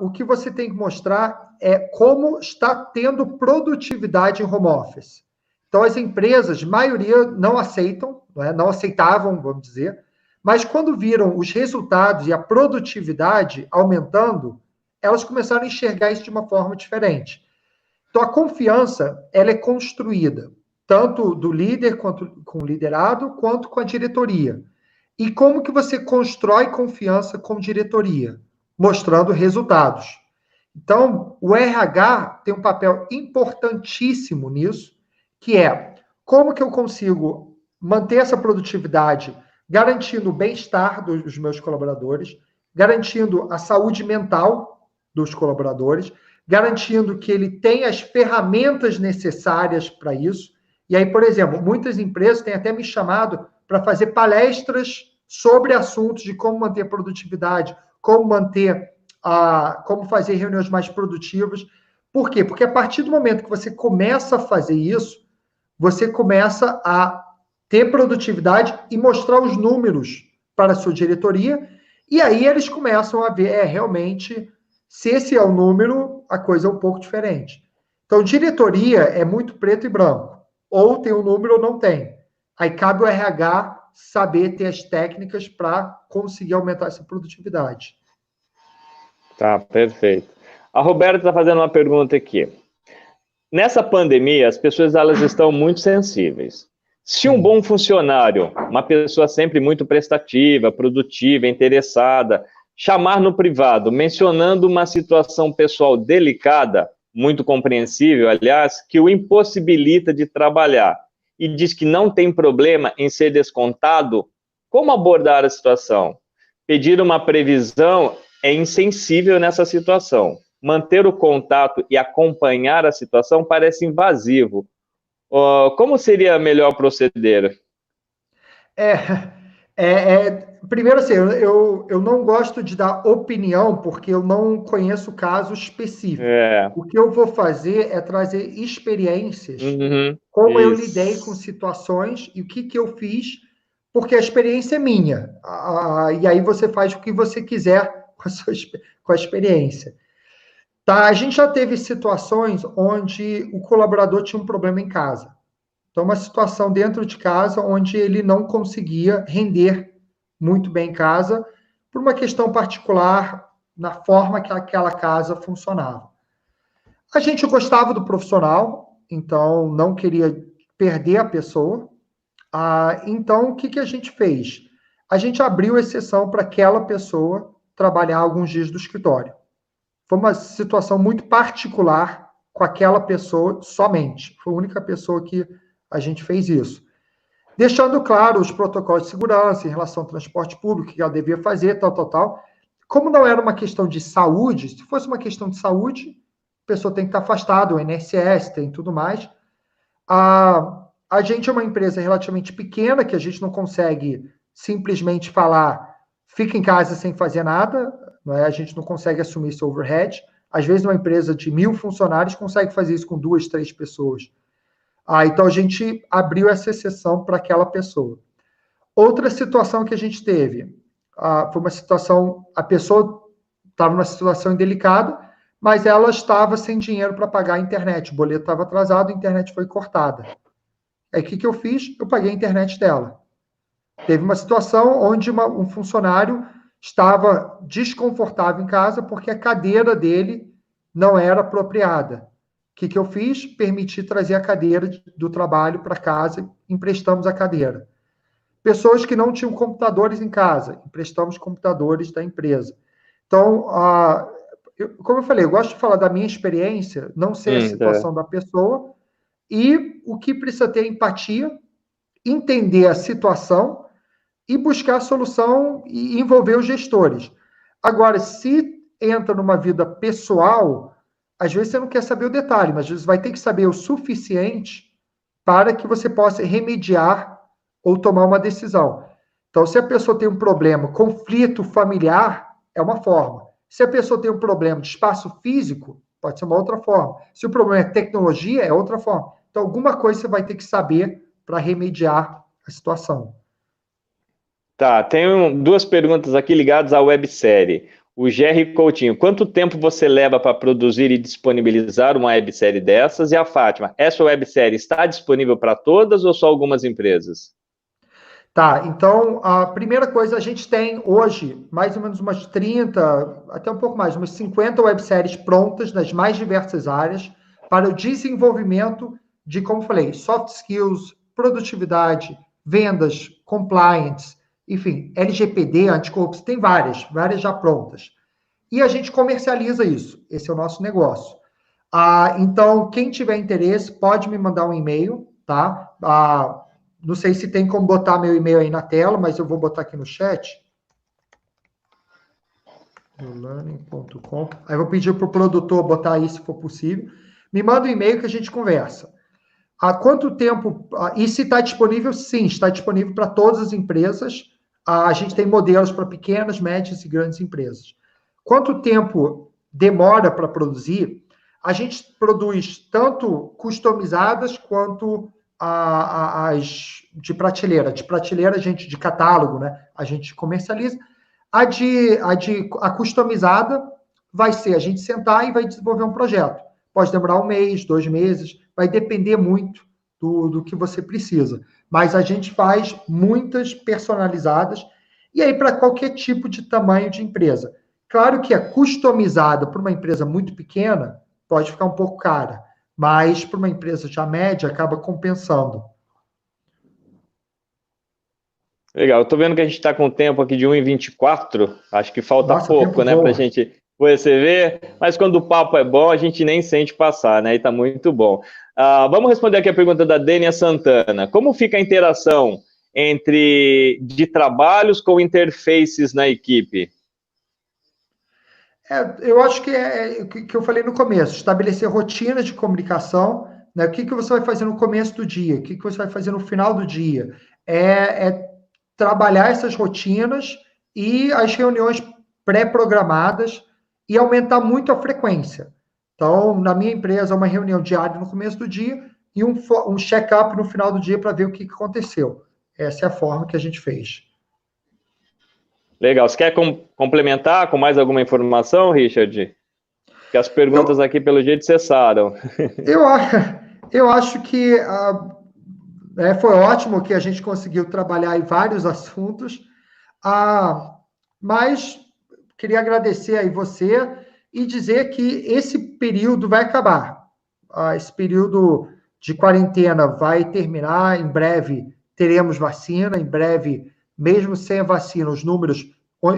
o que você tem que mostrar é como está tendo produtividade em home office. Então, as empresas, maioria, não aceitam, não aceitavam, vamos dizer, mas quando viram os resultados e a produtividade aumentando, elas começaram a enxergar isso de uma forma diferente. Então, a confiança, ela é construída, tanto do líder, quanto com o liderado, quanto com a diretoria. E como que você constrói confiança com diretoria? Mostrando resultados. Então, o RH tem um papel importantíssimo nisso, que é como que eu consigo manter essa produtividade garantindo o bem-estar dos meus colaboradores, garantindo a saúde mental dos colaboradores, garantindo que ele tenha as ferramentas necessárias para isso. E aí, por exemplo, muitas empresas têm até me chamado para fazer palestras sobre assuntos de como manter a produtividade, como fazer reuniões mais produtivas. Por quê? Porque a partir do momento que você começa a fazer isso, você começa a ter produtividade e mostrar os números para a sua diretoria, E aí eles começam a ver, realmente, se esse é o número, a coisa é um pouco diferente. Então, diretoria é muito preto e branco. Ou tem um número ou não tem. Aí cabe o RH saber ter as técnicas para conseguir aumentar essa produtividade. Tá, perfeito. A Roberta está fazendo uma pergunta aqui. Nessa pandemia, as pessoas elas estão muito sensíveis. Se um bom funcionário, uma pessoa sempre muito prestativa, produtiva, interessada, chamar no privado, mencionando uma situação pessoal delicada, muito compreensível, aliás, que o impossibilita de trabalhar e diz que não tem problema em ser descontado, como abordar a situação? Pedir uma previsão é insensível nessa situação. Manter o contato e acompanhar a situação parece invasivo. Como seria melhor proceder? Primeiro, assim, eu não gosto de dar opinião, porque eu não conheço o caso específico. O que eu vou fazer é trazer experiências, como eu lidei com situações e o que eu fiz, porque a experiência é minha. E aí você faz o que você quiser com a experiência. Tá, a gente já teve situações onde o colaborador tinha um problema em casa. Então, uma situação dentro de casa onde ele não conseguia render muito bem em casa por uma questão particular na forma que aquela casa funcionava. A gente gostava do profissional, então não queria perder a pessoa. Então, o que a gente fez? A gente abriu exceção para aquela pessoa trabalhar alguns dias do escritório. Foi uma situação muito particular com aquela pessoa somente. Foi a única pessoa que a gente fez isso. Deixando claro os protocolos de segurança em relação ao transporte público, que ela devia fazer, tal. Como não era uma questão de saúde, se fosse uma questão de saúde, a pessoa tem que estar afastada, o INSS tem tudo mais. A gente é uma empresa relativamente pequena, que a gente não consegue simplesmente falar, fica em casa sem fazer nada, não é? A gente não consegue assumir esse overhead. Às vezes, uma empresa de 1.000 funcionários consegue fazer isso com 2, 3 pessoas. Então, a gente abriu essa exceção para aquela pessoa. Outra situação que a gente teve, foi uma situação, a pessoa estava numa situação indelicada, mas ela estava sem dinheiro para pagar a internet. O boleto estava atrasado, a internet foi cortada. Aí, o que eu fiz? Eu paguei a internet dela. Teve uma situação onde um funcionário estava desconfortável em casa porque a cadeira dele não era apropriada. O que eu fiz? Permiti trazer a cadeira do trabalho para casa, emprestamos a cadeira. Pessoas que não tinham computadores em casa, emprestamos computadores da empresa. Então, como eu falei, eu gosto de falar da minha experiência, não sei a situação da pessoa, e o que precisa ter empatia, entender a situação e buscar a solução e envolver os gestores. Agora, se entra numa vida pessoal, às vezes você não quer saber o detalhe, mas às vezes vai ter que saber o suficiente para que você possa remediar ou tomar uma decisão. Então, se a pessoa tem um problema, conflito familiar, é uma forma. Se a pessoa tem um problema de espaço físico, pode ser uma outra forma. Se o problema é tecnologia, é outra forma. Então, alguma coisa você vai ter que saber para remediar a situação. Tá, tenho 2 perguntas aqui ligadas à websérie. O Jerry Coutinho, quanto tempo você leva para produzir e disponibilizar uma websérie dessas? E a Fátima, essa websérie está disponível para todas ou só algumas empresas? Tá, então, a primeira coisa, a gente tem hoje mais ou menos umas 30, até um pouco mais, umas 50 webséries prontas nas mais diversas áreas para o desenvolvimento de, como falei, soft skills, produtividade, vendas, compliance, enfim, LGPD, anticorrupção, tem várias já prontas. E a gente comercializa isso, esse é o nosso negócio. Então, quem tiver interesse, pode me mandar um e-mail, tá? Não sei se tem como botar meu e-mail aí na tela, mas eu vou botar aqui no chat. learning.com. Aí eu vou pedir para o produtor botar aí, se for possível. Me manda um e-mail que a gente conversa. Há quanto tempo... E se está disponível? Sim, está disponível para todas as empresas. A gente tem modelos para pequenas, médias e grandes empresas. Quanto tempo demora para produzir? A gente produz tanto customizadas quanto as de prateleira. De prateleira, a gente, de catálogo, né? A gente comercializa. A customizada vai ser a gente sentar e vai desenvolver um projeto. Pode demorar 1 mês, 2 meses, vai depender muito do que você precisa. Mas a gente faz muitas personalizadas, e aí para qualquer tipo de tamanho de empresa. Claro que a customizada para uma empresa muito pequena pode ficar um pouco cara, mas para uma empresa já média acaba compensando. Legal, eu tô vendo que a gente está com o tempo aqui de 1h24, acho que falta pouco, né, para a gente receber, mas quando o papo é bom, a gente nem sente passar, né, e tá muito bom. Vamos responder aqui a pergunta da Dênia Santana. Como fica a interação de trabalhos com interfaces na equipe? Eu acho que é o que eu falei no começo, estabelecer rotinas de comunicação, né, o que você vai fazer no começo do dia, o que você vai fazer no final do dia, trabalhar essas rotinas e as reuniões pré-programadas e aumentar muito a frequência. Então, na minha empresa, uma reunião diária no começo do dia e um check-up no final do dia para ver o que aconteceu. Essa é a forma que a gente fez. Legal. Você quer complementar com mais alguma informação, Richard? Porque as perguntas aqui, pelo jeito, cessaram. Eu acho que foi ótimo que a gente conseguiu trabalhar em vários assuntos, mas queria agradecer aí você e dizer que esse período vai acabar. Esse período de quarentena vai terminar, em breve teremos vacina, em breve, mesmo sem a vacina, os números...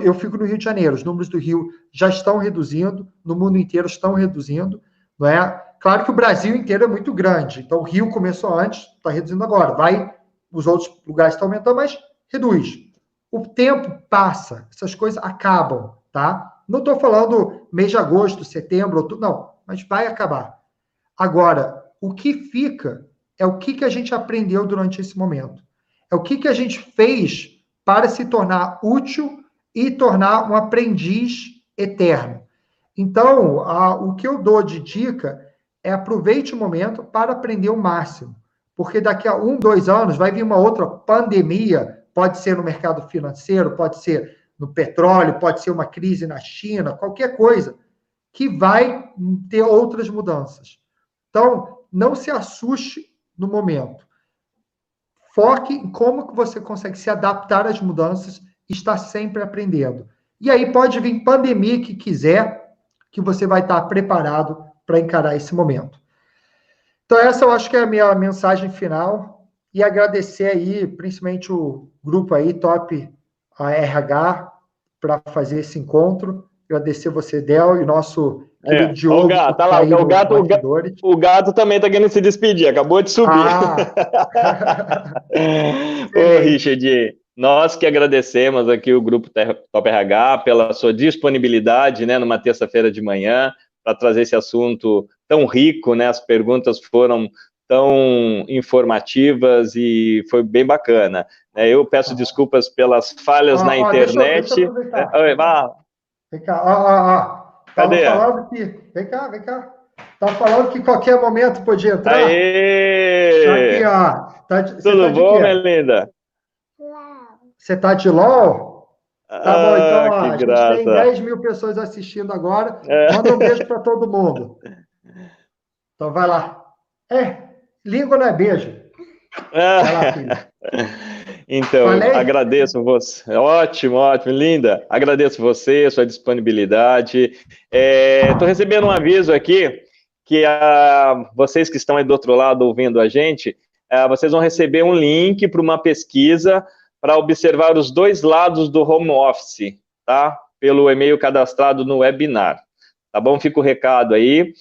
Eu fico no Rio de Janeiro, os números do Rio já estão reduzindo, no mundo inteiro estão reduzindo, não é? Claro que o Brasil inteiro é muito grande, então o Rio começou antes, está reduzindo agora. Os outros lugares estão aumentando, mas reduz. O tempo passa, essas coisas acabam, tá? Não estou falando mês de agosto, setembro, outubro, não, mas vai acabar. Agora, o que fica é o que a gente aprendeu durante esse momento. É o que a gente fez para se tornar útil e tornar um aprendiz eterno. Então, o que eu dou de dica é aproveite o momento para aprender o máximo, porque daqui a 1, 2 anos vai vir uma outra pandemia, pode ser no mercado financeiro, pode ser no petróleo, pode ser uma crise na China, qualquer coisa, que vai ter outras mudanças. Então, não se assuste no momento. Foque em como que você consegue se adaptar às mudanças e estar sempre aprendendo. E aí pode vir pandemia que quiser, que você vai estar preparado para encarar esse momento. Então, essa eu acho que é a minha mensagem final. E agradecer aí, principalmente o grupo aí, Top RH, para fazer esse encontro. Agradecer você, Del, e nosso querido Diogo. O gato também está querendo se despedir, acabou de subir. Ô, Richard, nós que agradecemos aqui o Grupo Top RH pela sua disponibilidade, né, numa terça-feira de manhã, para trazer esse assunto tão rico, né, as perguntas foram tão informativas e foi bem bacana. Eu peço desculpas pelas falhas na internet. Deixa eu aproveitar. Vem cá, Cadê? Vem cá. Tava falando que qualquer momento podia entrar. Aê! Aqui, ó. Tudo bom, minha linda? Você tá de LOL? Tá bom, então, que a gente graça. tem 10 mil pessoas assistindo agora. Manda um beijo para todo mundo. Então, vai lá. Língua não é beijo. Vai lá, filho. Então, agradeço você. Ótimo, linda. Agradeço você, sua disponibilidade. Estou recebendo um aviso aqui que vocês que estão aí do outro lado ouvindo a gente, vocês vão receber um link para uma pesquisa para observar os 2 lados do home office, tá? Pelo e-mail cadastrado no webinar. Tá bom? Fica o recado aí.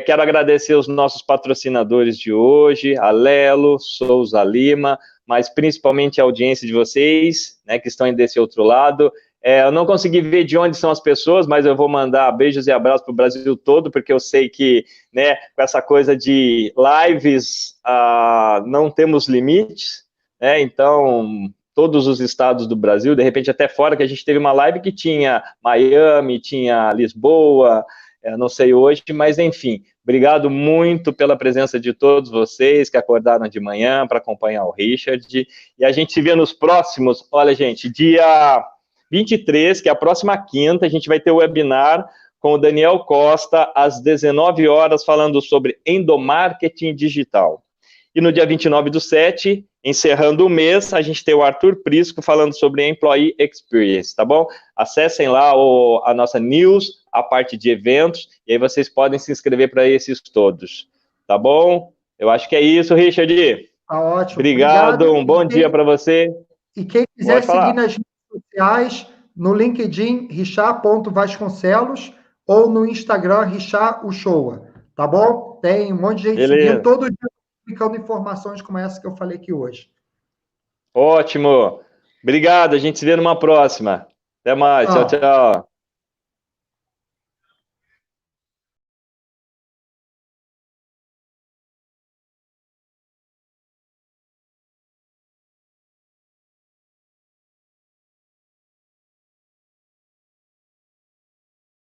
Quero agradecer os nossos patrocinadores de hoje, a Lelo, Souza Lima, mas principalmente a audiência de vocês, né, que estão aí desse outro lado. Eu não consegui ver de onde são as pessoas, mas eu vou mandar beijos e abraços para o Brasil todo, porque eu sei que, né, com essa coisa de lives, não temos limites, né, então todos os estados do Brasil, de repente até fora, que a gente teve uma live que tinha Miami, tinha Lisboa, não sei hoje, mas enfim, obrigado muito pela presença de todos vocês que acordaram de manhã para acompanhar o Richard, e a gente se vê nos próximos, olha gente, dia 23, que é a próxima quinta, a gente vai ter o webinar com o Daniel Costa, às 19 horas, falando sobre endomarketing digital. E no dia 29/7, encerrando o mês, a gente tem o Arthur Prisco falando sobre Employee Experience, tá bom? Acessem lá a nossa news, a parte de eventos, e aí vocês podem se inscrever para esses todos, tá bom? Eu acho que é isso, Richard. Tá ótimo. Obrigado, um bom dia para você. E quem quiser seguir nas redes sociais, no LinkedIn, richard.vasconcelos, ou no Instagram, Richard Uchoa, tá bom? Tem um monte de gente seguindo, todo dia publicando informações como essa que eu falei aqui hoje. Ótimo. Obrigado, a gente se vê numa próxima. Até mais, tchau, tchau.